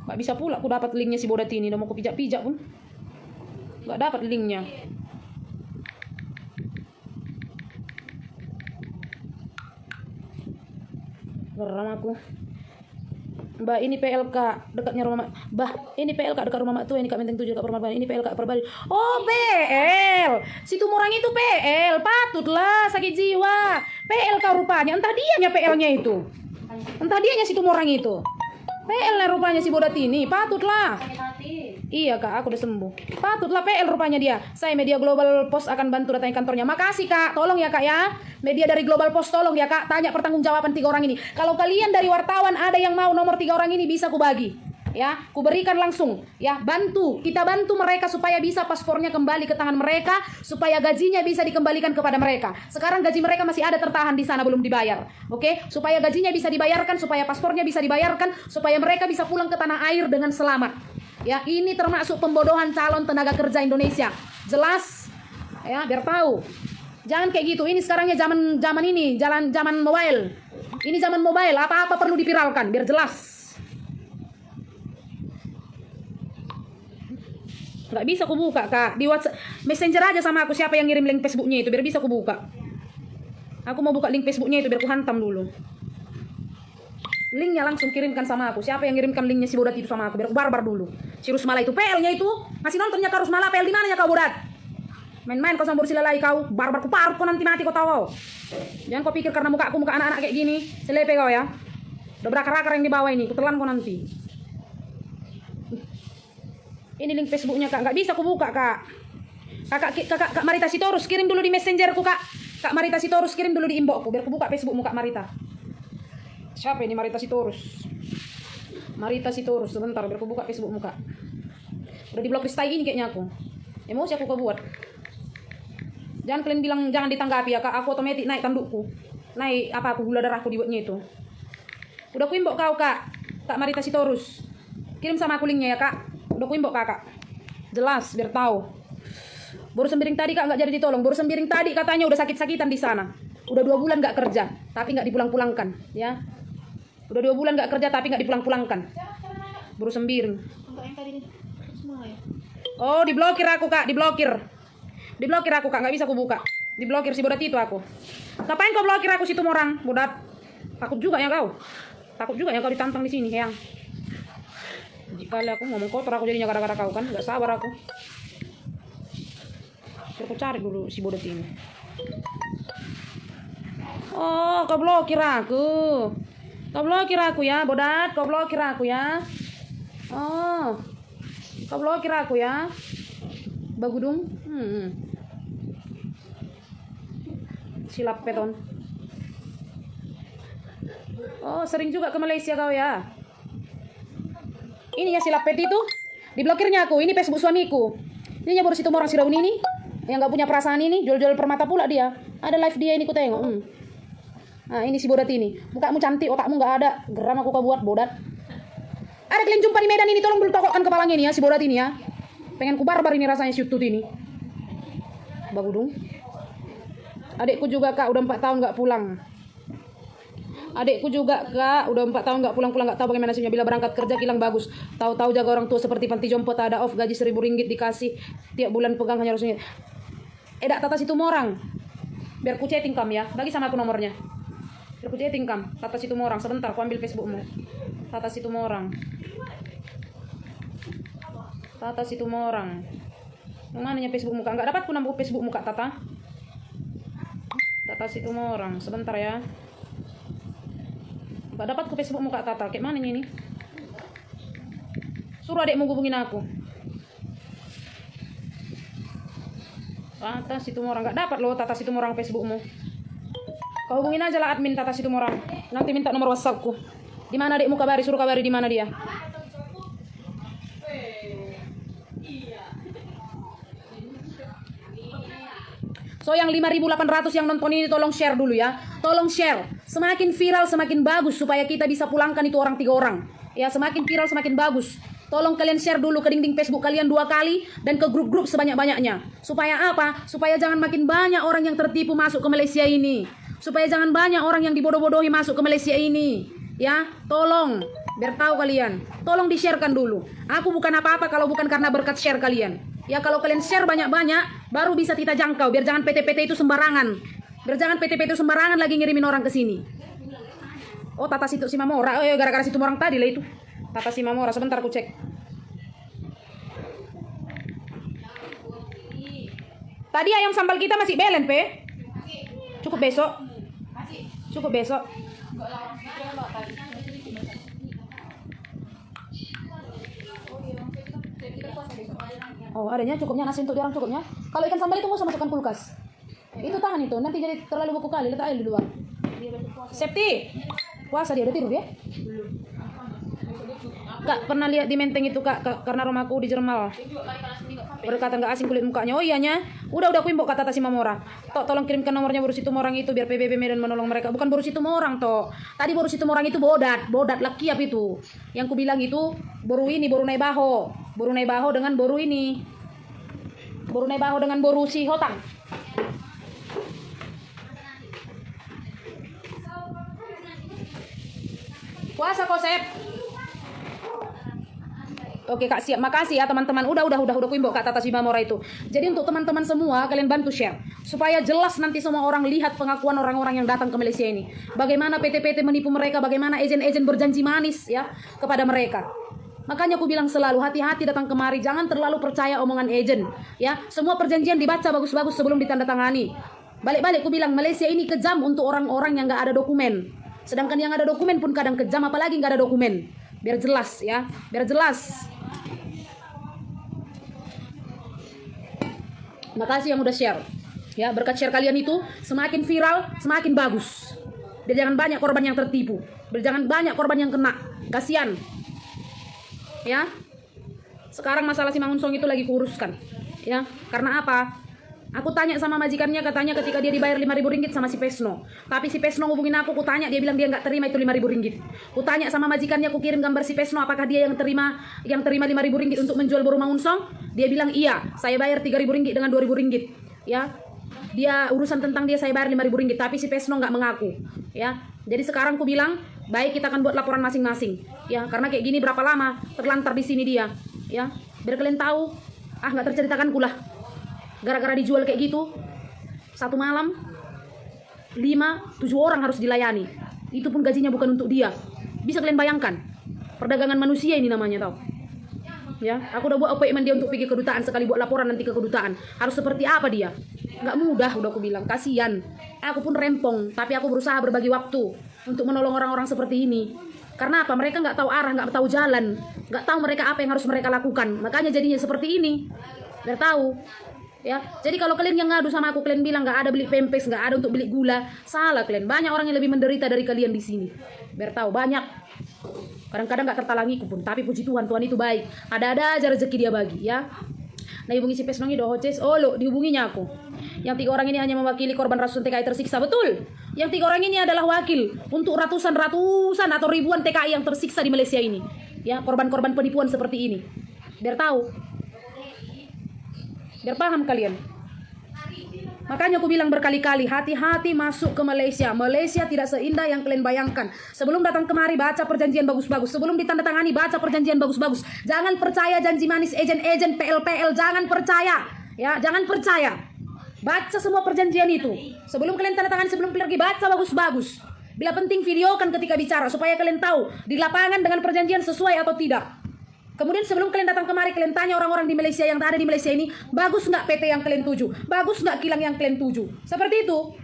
[SPEAKER 1] Gak bisa pula aku dapat linknya si bodat ini. Udah mau aku pijak-pijak pun gak dapat linknya. Geram aku. Mbak, ini PLK dekatnya rumah Mbak, ini PLK dekat rumah Mak Tua, ini Kak Menteng 7 Kak Permata. Ini PLK Perbali. Oh, PL. Situ orang itu PL. Patutlah sakit jiwa. PLK rupanya. Entah dianya PL-nya itu. Entah dianya situ orang itu. PL lah rupanya si bodat ini. Patutlah. Iya Kak, aku udah sembuh. Patutlah PL rupanya dia. Saya Media Global Post akan bantu datangi kantornya. Makasih Kak, tolong ya Kak ya. Media dari Global Post tolong ya Kak, tanya pertanggungjawaban 3 orang ini. Kalau kalian dari wartawan ada yang mau nomor 3 orang ini, bisa ku bagi. Ya, ku berikan langsung. Ya, kita bantu mereka supaya bisa paspornya kembali ke tangan mereka, supaya gajinya bisa dikembalikan kepada mereka. Sekarang gaji mereka masih ada tertahan di sana belum dibayar. Oke? Supaya gajinya bisa dibayarkan, supaya paspornya bisa dibayarkan, supaya mereka bisa pulang ke tanah air dengan selamat. Ya, ini termasuk pembodohan calon tenaga kerja Indonesia. Jelas? Ya, biar tahu. Jangan kayak gitu. Ini sekarangnya zaman ini, zaman mobile. Ini zaman mobile, apa-apa perlu dipiralkan biar jelas. Nggak bisa aku buka Kak. Di WhatsApp Messenger aja sama aku siapa yang ngirim link Facebooknya itu biar bisa aku buka. Aku mau buka link Facebooknya itu biar aku hantam dulu. Linknya langsung kirimkan sama aku. Siapa yang ngirimkan linknya si bodat itu sama aku biar aku barbar dulu. Si Rusmala itu PL-nya itu masih nontonnya Kak Rusmala. PL di mana ya kau bodat? Main-main kau sama bersilalai kau. Barbar ku parut kau nanti mati kau tahu. Jangan kau pikir karena muka anak-anak kayak gini selepe kau ya. Udah berakar-akar yang di bawah ini. Kutelan kau nanti. Ini link Facebooknya Kak, nggak bisa aku buka Kak. Kak Marita Sitorus kirim dulu di Messengerku Kak. Kak Marita Sitorus kirim dulu di inboxku biar aku buka Facebookmu Kak Marita. Siapa ini? Marita Sitorus. Marita Sitorus. Sebentar biar aku buka Facebook muka. Udah diblok Kristai ini kayaknya aku. Emosi aku kebuat. Jangan kalian bilang jangan ditanggapi ya kak. Aku otomatis naik tandukku. Naik apa aku gula darahku dibuatnya itu. Udah aku imbok kau kak. Kak Marita Sitorus. Kirim sama aku linknya ya kak. Udah aku imbok kakak. Jelas biar tahu. Baru sembiring tadi kak nggak jadi ditolong. Baru sembiring tadi katanya udah sakit-sakitan di sana. Udah 2 bulan nggak kerja, tapi nggak dipulang-pulangkan, ya. Udah 2 bulan nggak kerja, tapi nggak dipulang-pulangkan. Baru sembiring.
[SPEAKER 3] Untuk yang tadi nih. Semua ya.
[SPEAKER 1] Oh, diblokir aku kak, diblokir. Diblokir aku kak, nggak bisa aku buka. Diblokir si bodat itu aku. Ngapain kau blokir aku situ orang, bodat? Takut juga ya kau. Takut juga ya kau ditantang di sini, yang. Jika aku ngomong kotor aku jadinya gara-gara kau kan, nggak sabar aku. Biar aku cari dulu si bodat ini. Oh, kau blokir aku. Kau blokir aku ya, bodat. Kau blokir aku ya. Oh, kau blokir aku ya, Bagudung. Silap peton. Oh, sering juga ke Malaysia kau ya. Ini ya silap pet itu. Diblokirnya aku. Ini Facebook suamiku. Ini baru situ orang si Raun ini. Yang gak punya perasaan ini. Jual-jual permata pula dia. Ada live dia ini ku tengok. Nah ini si bodat ini. Mukamu cantik, otakmu gak ada. Geram aku kau buat bodat. Ada kalian jumpa di Medan ini. Tolong dulu tokokkan kepalanya ini ya. Si bodat ini ya. Pengen ku barbar ini rasanya si Utut ini. Bagudung. Adikku juga kak. Udah 4 tahun gak pulang. Adikku juga kak, udah 4 tahun gak pulang-pulang, gak tahu bagaimana nasibnya. Bila berangkat kerja kilang bagus, tahu-tahu jaga orang tua seperti panti jompo, tak ada off, gaji 1.000 ringgit dikasih tiap bulan, pegang hanya harusnya. Dak tata situ morang, biar ku chatting kam ya, bagi sama aku nomornya. Biar ku chatting kam, tata situ morang. Sebentar, ku ambil Facebookmu. Tata situ morang. Tata situ morang. Yang mananya Facebook muka? Enggak dapat ku nambah Facebook muka Tata. Tata situ morang. Sebentar ya. Gak dapat ke Facebook muka Tata. Kayak mana ini? Suruh adekmu hubungin aku. Tata Situmorang. Gak dapat loh Tata Situmorang Facebookmu. Kau hubungin aja lah admin Tata Situmorang. Nanti minta nomor WhatsAppku. Di mana adekmu kabari? Suruh kabari di mana dia. So yang 5.800 yang nonton ini tolong share dulu ya. Tolong share. Semakin viral semakin bagus supaya kita bisa pulangkan itu orang 3 orang. Ya semakin viral semakin bagus. Tolong kalian share dulu ke dinding Facebook kalian 2 kali dan ke grup-grup sebanyak-banyaknya. Supaya apa? Supaya jangan makin banyak orang yang tertipu masuk ke Malaysia ini. Supaya jangan banyak orang yang dibodoh-bodohi masuk ke Malaysia ini. Ya, tolong biar tahu kalian. Tolong di-sharekan dulu. Aku bukan apa-apa kalau bukan karena berkat share kalian. Ya kalau kalian share banyak-banyak baru bisa kita jangkau. Biar jangan PT-PT itu sembarangan. Biar jangan PT-PT itu sembarangan lagi ngirimin orang ke sini. Oh, Tata Situ Simamora. Oh, ya gara-gara situ orang tadi lah itu. Tata Simamora, sebentar aku cek. Tadi ayam sambal kita masih belen, Pe? Cukup besok. Cukup besok. Oh, adanya cukupnya nasi untuk orang cukupnya. Kalau ikan sambal itu mau masukkan kulkas. Itu tahan itu, nanti jadi terlalu beku kali, letak air di luar. Septi. Puasa dia udah tidur ya? Kak pernah lihat di Menteng itu kak, karena rumahku di Jermal. Berkata nggak asing kulit mukanya. Oh iyanya, udah aku imbok kata Tata Simamora. Tolong kirimkan nomornya Boru Situmorang itu biar PBB Medan menolong mereka. Bukan Boru Situmorang toh. Tadi Boru Situmorang itu bodat laki apa itu? Yang ku bilang itu Boru ini, Boru Naibaho. Boru Naibaho dengan Boru ini. Boru Naibaho dengan Boru si Hotang. Puasa konsep. Oke kak siap, makasih ya teman-teman. Udah ku imbok kak Tata Simamora itu. Jadi untuk teman-teman semua kalian bantu share supaya jelas nanti semua orang lihat pengakuan orang-orang yang datang ke Malaysia ini. Bagaimana PT-PT menipu mereka, bagaimana agen-agen berjanji manis ya kepada mereka. Makanya aku bilang selalu hati-hati datang kemari, jangan terlalu percaya omongan agen ya. Semua perjanjian dibaca bagus-bagus sebelum ditandatangani. Balik-balik aku bilang Malaysia ini kejam untuk orang-orang yang nggak ada dokumen. Sedangkan yang ada dokumen pun kadang kejam, apalagi nggak ada dokumen. Biar jelas ya, biar jelas. Makasih yang udah share. Ya, berkat share kalian itu semakin viral, semakin bagus. Biar jangan banyak korban yang tertipu. Jangan banyak korban yang kena. Kasihan. Ya. Sekarang masalah si Mangunsong itu lagi kuuruskan. Ya, karena apa? Aku tanya sama majikannya, katanya ketika dia dibayar 5.000 ringgit sama si Pesno. Tapi si Pesno hubungin aku tanya, dia bilang dia nggak terima itu 5.000 ringgit. Ku tanya sama majikannya, aku kirim gambar si Pesno, apakah dia yang terima 5.000 ringgit untuk menjual burung Mangunsong? Dia bilang iya, saya bayar 3.000 ringgit dengan 2.000 ringgit. Ya, dia urusan tentang dia saya bayar 5.000 ringgit, tapi si Pesno nggak mengaku. Ya, jadi sekarang ku bilang, baik kita akan buat laporan masing-masing. Ya, karena kayak gini berapa lama terlantar di sini dia. Ya, biar kalian tahu, nggak terceritakan kulah. Gara-gara dijual kayak gitu, satu malam 5-7 orang harus dilayani. Itu pun gajinya bukan untuk dia. Bisa kalian bayangkan, perdagangan manusia ini namanya, tau. Ya, aku udah buat appointment dia untuk pergi ke kedutaan, sekali buat laporan nanti ke kedutaan. Harus seperti apa dia? Nggak mudah, udah aku bilang. Kasian. Aku pun rempong, tapi aku berusaha berbagi waktu untuk menolong orang-orang seperti ini. Karena apa? Mereka nggak tahu arah, nggak tahu jalan, nggak tahu mereka apa yang harus mereka lakukan. Makanya jadinya seperti ini. Biar tahu. Ya, jadi kalau kalian yang ngadu sama aku, kalian bilang nggak ada beli pempes, nggak ada untuk beli gula, salah kalian. Banyak orang yang lebih menderita dari kalian di sini. Biar tahu, banyak. Kadang-kadang nggak tertalangiku pun, tapi puji Tuhan, Tuhan itu baik. Ada aja rezeki dia bagi, ya. Nah, hubungi si Pesnongi dohoces. Oh lo, dihubunginya aku. Yang 3 orang ini hanya mewakili korban ratusan TKI tersiksa, betul. Yang 3 orang ini adalah wakil untuk ratusan atau ribuan TKI yang tersiksa di Malaysia ini. Ya, korban-korban penipuan seperti ini. Biar tahu. Biar paham kalian. Makanya aku bilang berkali-kali, hati-hati masuk ke Malaysia. Malaysia tidak seindah yang kalian bayangkan. Sebelum datang kemari, baca perjanjian bagus-bagus. Sebelum ditandatangani, baca perjanjian bagus-bagus. Jangan percaya janji manis ejen-ejen, PL-PL. Jangan percaya. Ya, jangan percaya. Baca semua perjanjian itu. Sebelum kalian tanda tangan, sebelum pergi, baca bagus-bagus. Bila penting, videokan ketika bicara. Supaya kalian tahu di lapangan dengan perjanjian sesuai atau tidak. Kemudian sebelum kalian datang kemari, kalian tanya orang-orang di Malaysia yang ada di Malaysia ini, bagus nggak PT yang kalian tuju? Bagus nggak kilang yang kalian tuju? Seperti itu.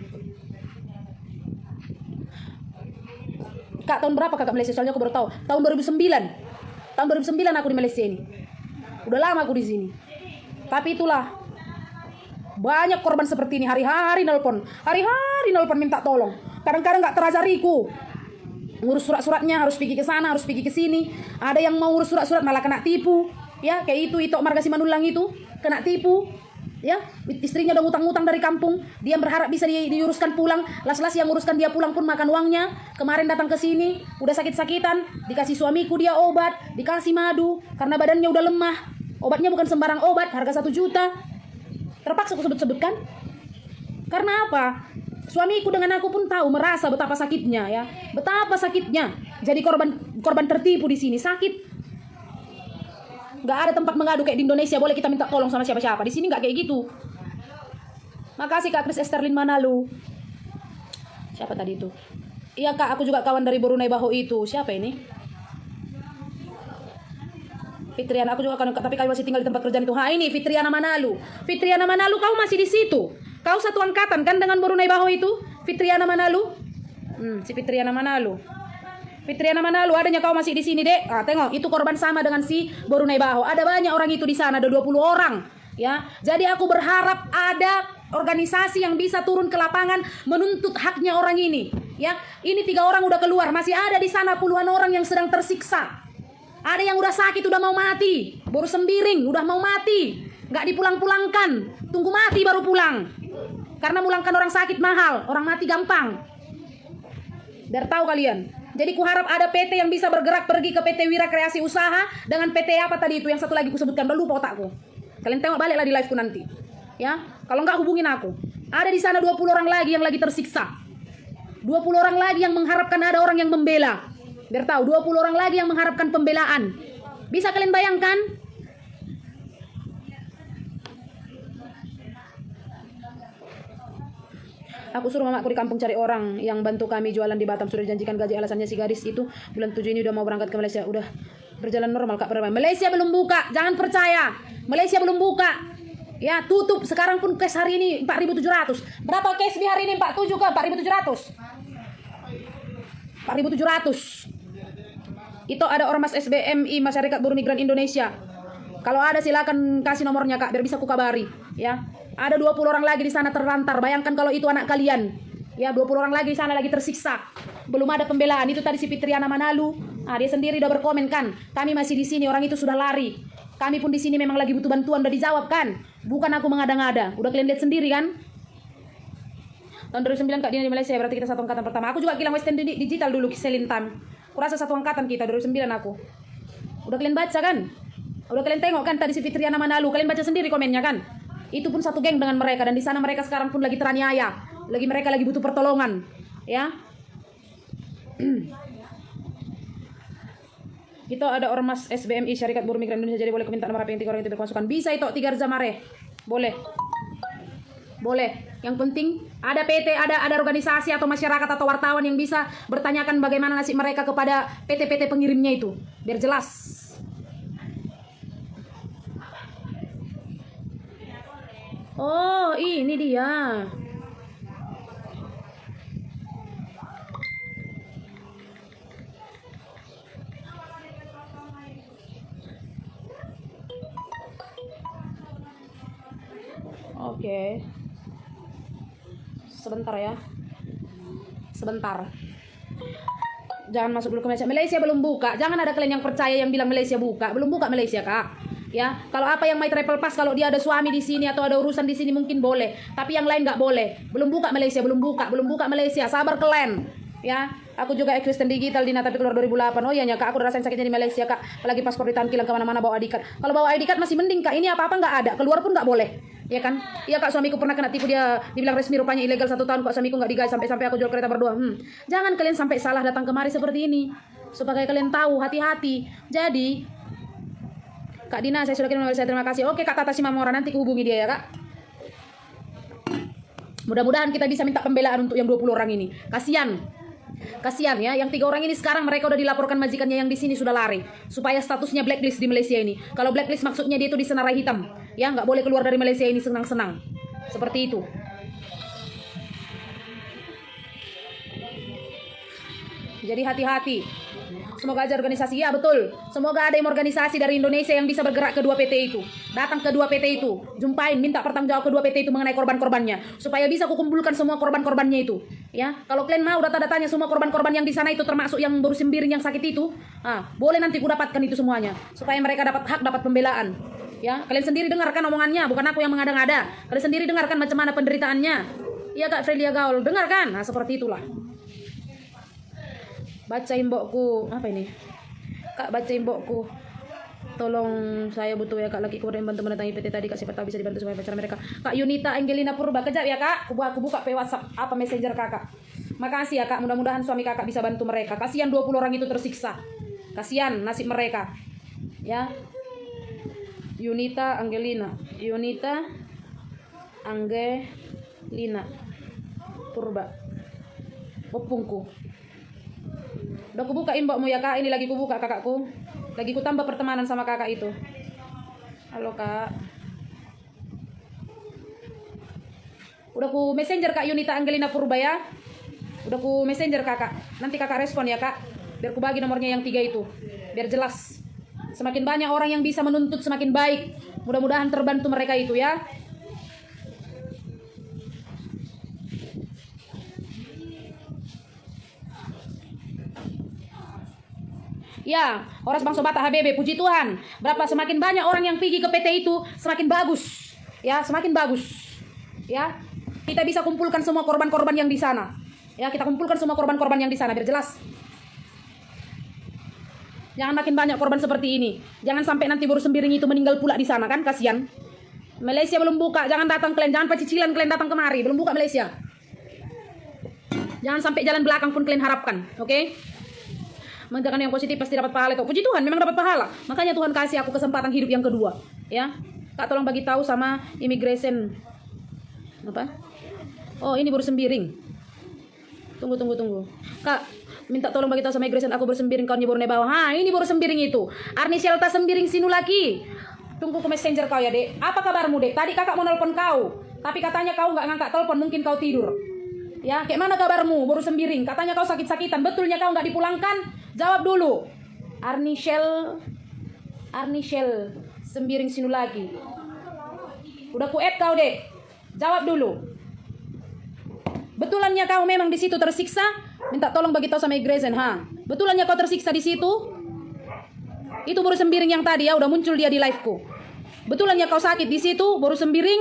[SPEAKER 1] Kak, tahun berapa kakak Malaysia? Soalnya aku baru tahu. Tahun 2009. Tahun 2009 aku di Malaysia ini. Udah lama aku di sini. Tapi itulah. Banyak korban seperti ini. Hari-hari nelpon. Hari-hari nelpon minta tolong. Kadang-kadang nggak terajariku. Ngurus surat-suratnya harus pergi ke sana, harus pergi ke sini. Ada yang mau ngurus surat-surat malah kena tipu. Ya, kayak itu Marga Simanulang itu kena tipu. Ya, istrinya udah ngutang-ngutang dari kampung. Dia berharap bisa diuruskan pulang. Las-las yang nguruskan dia pulang pun makan uangnya. Kemarin datang ke sini, udah sakit-sakitan, dikasih suamiku dia obat, dikasih madu karena badannya udah lemah. Obatnya bukan sembarang obat, harga 1 juta. Terpaksa aku sebut-sebutkan. Karena apa? Suamiku dengan aku pun tahu, merasa betapa sakitnya, ya. Betapa sakitnya jadi korban tertipu di sini, sakit. Gak ada tempat mengadu kayak di Indonesia, boleh kita minta tolong sama siapa-siapa. Di sini gak kayak gitu. Makasih Kak Chris Esterlin Manalu. Siapa tadi itu? Iya Kak, aku juga kawan dari Borunai Baho itu. Siapa ini? Fitriana, aku juga kawan, tapi kami masih tinggal di tempat kerjaan itu. Ini Fitriana Manalu. Fitriana Manalu, kau masih di situ? Kau satu angkatan kan dengan Borunai Baho itu? Fitriana Manalu? Si Fitriana Manalu. Fitriana Manalu, adanya kau masih di sini, Dek. Tengok, itu korban sama dengan si Borunai Baho. Ada banyak orang itu di sana, ada 20 orang. Ya, jadi aku berharap ada organisasi yang bisa turun ke lapangan menuntut haknya orang ini. Ya, ini 3 orang udah keluar, masih ada di sana puluhan orang yang sedang tersiksa. Ada yang udah sakit, udah mau mati. Baru sembiring, udah mau mati. Nggak dipulang-pulangkan. Tunggu mati baru pulang. Karena pulangkan orang sakit mahal, orang mati gampang. Biar tahu kalian. Jadi kuharap ada PT yang bisa bergerak pergi ke PT Wira Kreasi Usaha dengan PT apa tadi itu yang satu lagi kusebutkan, udah lupa otakku. Kalian tengok baliklah di live-ku nanti. Ya, kalau nggak hubungin aku. Ada di sana 20 orang lagi yang lagi tersiksa. 20 orang lagi yang mengharapkan ada orang yang membela. Biar tahu, 20 orang lagi yang mengharapkan pembelaan. Bisa kalian bayangkan? Aku suruh mamaku di kampung cari orang yang bantu kami jualan di Batam. Sudah dijanjikan gaji, alasannya si gadis itu bulan 7 ini udah mau berangkat ke Malaysia. Udah berjalan normal Kak. Malaysia belum buka, jangan percaya. Malaysia belum buka. Ya, tutup. Sekarang pun case hari ini 4.700. Berapa case di hari ini? 47 ke 4.700. 4.700. Itu ada Ormas SBMI Masyarakat Buruh Migran Indonesia. Kalau ada silakan kasih nomornya Kak biar bisa ku kabari, ya. Ada 20 orang lagi di sana terlantar. Bayangkan kalau itu anak kalian. Ya, 20 orang lagi di sana lagi tersiksa. belum ada pembelaan. Itu tadi si Fitriana Manalu, dia sendiri udah berkomen kan, kami masih di sini, orang itu sudah lari. Kami pun di sini memang lagi butuh bantuan, udah dijawab kan. Bukan aku mengada-ngada. Udah kalian lihat sendiri kan. Tahun 2009 Kak Dina di Malaysia, berarti kita satu angkatan pertama. Aku juga kilang Western Digital dulu, Kiselin Time. Kurasa satu angkatan kita, 2009 aku. Udah kalian baca kan? Udah kalian tengok kan tadi si Fitriana Manalu, kalian baca sendiri komennya kan? Itu pun satu geng dengan mereka, dan di sana mereka sekarang pun lagi teraniaya. Mereka lagi butuh pertolongan, ya. Kita ada ormas SBMI Syarikat Buruh Migran Indonesia, jadi boleh minta nomor HP yang 3 orang itu berkonsulkan. Bisa itu 3 Zamare. Boleh. Boleh. Yang penting ada PT, ada organisasi atau masyarakat atau wartawan yang bisa bertanyakan bagaimana nasib mereka kepada PT-PT pengirimnya itu. Biar jelas. Oh, ini dia. Oke. Sebentar ya. Sebentar. Jangan masuk dulu ke Malaysia. Malaysia belum buka. Jangan ada kalian yang percaya yang bilang Malaysia buka. Belum buka Malaysia, Kak. Ya, kalau apa yang My Travel Pass, kalau dia ada suami di sini atau ada urusan di sini mungkin boleh, tapi yang lain nggak boleh. Belum buka Malaysia, belum buka Malaysia. Sabar kalian. Ya, aku juga Kristen Digital Dina, tapi keluar 2008. Oh iya Kak, aku udah rasain sakitnya di Malaysia, Kak. Apalagi paspor ditahan kilang kemana-mana bawa ID card. Kalau bawa ID card masih mending, Kak. Ini apa-apa nggak ada, keluar pun nggak boleh. Ya kan? Iya Kak, suamiku pernah kena tipu, dia dibilang resmi rupanya ilegal 1 tahun kok suamiku nggak digaji sampai aku jual kereta berdua. Jangan kalian sampai salah datang kemari seperti ini. Supaya kalian tahu, hati-hati. Jadi Kak Dina, saya sudah kirim nomor saya, terima kasih. Oke Kak Tata Simamora, nanti hubungi dia ya Kak. Mudah-mudahan kita bisa minta pembelaan untuk yang 20 orang ini. Kasihan ya, yang 3 orang ini sekarang mereka udah dilaporkan majikannya yang di sini sudah lari. Supaya statusnya blacklist di Malaysia ini. Kalau blacklist maksudnya dia itu disenarai hitam. Ya, nggak boleh keluar dari Malaysia ini senang-senang. Seperti itu. Jadi hati-hati. Semoga aja organisasi, ya betul. Semoga ada yang organisasi dari Indonesia yang bisa bergerak ke 2 PT itu. Datang ke 2 PT itu. Jumpain, minta pertanggungjawab ke 2 PT itu mengenai korban-korbannya. Supaya bisa kukumpulkan semua korban-korbannya itu. Ya, kalau kalian mau data-datanya semua korban-korban yang di sana itu termasuk yang baru sembiring yang sakit itu, boleh nanti ku dapatkan itu semuanya. Supaya mereka dapat hak, dapat pembelaan. Ya, kalian sendiri dengarkan omongannya, bukan aku yang mengada-ngada. Kalian sendiri dengarkan macam mana penderitaannya. Iya Kak Frelia Gaul, dengarkan. Seperti itulah. Bacain mbokku, apa ini? Kak, bacain mbokku. Tolong, saya butuh ya Kak, lagi kemudian bantu mendatangi PT tadi Kak, siapa tahu bisa dibantu supaya pacar mereka. Kak Yunita Angelina Purba, kejap ya Kak. Aku buka WhatsApp apa Messenger Kakak. Makasih ya Kak, mudah-mudahan suami Kakak bisa bantu mereka. Kasihan 20 orang itu tersiksa. Kasihan nasib mereka. Ya. Yunita Angelina Purba. Opungku. Udah kubuka inboxmu ya Kak, ini lagi kubuka kakakku. Lagi ku tambah pertemanan sama kakak itu. Halo Kak. Udah ku messenger Kak Yunita Angelina Purba ya. Udah ku messenger kakak. Nanti kakak respon ya Kak. Biar ku bagi nomornya yang 3 itu. Biar jelas. Semakin banyak orang yang bisa menuntut semakin baik. Mudah-mudahan terbantu mereka itu ya. Ya, Horas Bang Sobata HBB, puji Tuhan. Semakin banyak orang yang pergi ke PT itu, semakin bagus. Ya, semakin bagus. Ya, kita bisa kumpulkan semua korban-korban yang di sana. Ya, kita kumpulkan semua korban-korban yang di sana biar jelas. Jangan makin banyak korban seperti ini. Jangan sampai nanti baru sembiring itu meninggal pula di sana kan, kasihan. Malaysia belum buka, jangan datang kalian, jangan pecicilan kalian datang kemari, belum buka Malaysia. Jangan sampai jalan belakang pun kalian harapkan, oke? Mengerjakan yang positif pasti dapat pahala itu. Puji Tuhan, memang dapat pahala. Makanya Tuhan kasih aku kesempatan hidup yang kedua, ya. Kak tolong bagi tahu sama immigration. Apa? Oh, ini baru sembiring. Tunggu. Kak, minta tolong bagi tahu sama immigration aku bersembiring kawannya baru bawah. Ini baru sembiring itu. Arni Shelta sembiring sinu lagi. Tunggu ke messenger kau ya, Dek. Apa kabarmu, Dek? Tadi kakak mau nelpon kau, tapi katanya kau nggak ngangkat telepon, mungkin kau tidur. Ya, kayak mana kabarmu? Baru sembiring. Katanya kau sakit-sakitan. Betulnya kau nggak dipulangkan? Jawab dulu. Arni Shell sembiring sinu lagi. Udah ku add kau, Dek. Jawab dulu. Betulannya kau memang di situ tersiksa? Minta tolong bagi tahu sama Immigration, ha? Betulannya kau tersiksa di situ? Itu baru sembiring yang tadi ya, udah muncul dia di live-ku. Betulannya kau sakit di situ, baru sembiring?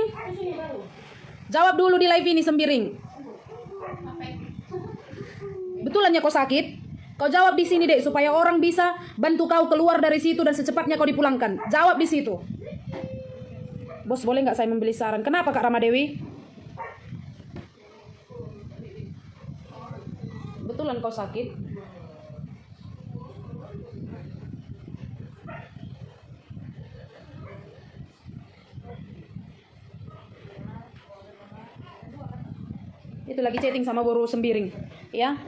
[SPEAKER 1] Jawab dulu di live ini sembiring. Betulannya kau sakit? Kau jawab di sini, Dek, supaya orang bisa bantu kau keluar dari situ dan secepatnya kau dipulangkan. Jawab di situ. Bos, boleh nggak saya membeli saran? Kenapa Kak Ramadewi? Betulan kau sakit? Itu lagi chatting sama baru sembiring, ya.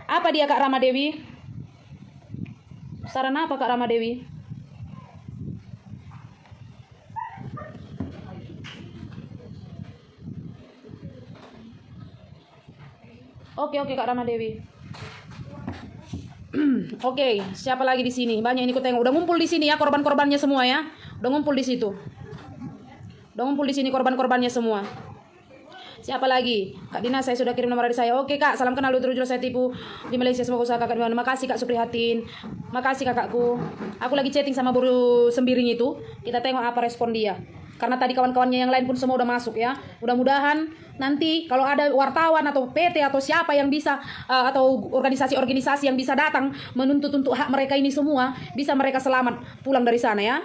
[SPEAKER 1] Apa dia Kak Ramadewi? Saran apa Kak Ramadewi? Oke Kak Ramadewi. Oke, siapa lagi di sini? Banyak ini ku tengok. Udah ngumpul di sini ya korban-korbannya semua ya. Udah ngumpul di situ. Udah ngumpul di sini korban-korbannya semua. Siapa lagi? Kak Dina, saya sudah kirim nomor dari saya. Oke Kak, salam kenal dulu saya tipu di Malaysia. Semoga usaha kakak dimana. Makasih Kak Suprihatin. Makasih kakakku. Aku lagi chatting sama buru sembiring itu. Kita tengok apa respon dia. Karena tadi kawan-kawannya yang lain pun semua udah masuk ya. Mudah-mudahan nanti kalau ada wartawan atau PT atau siapa yang bisa atau organisasi-organisasi yang bisa datang menuntut untuk hak mereka ini semua, bisa mereka selamat pulang dari sana ya.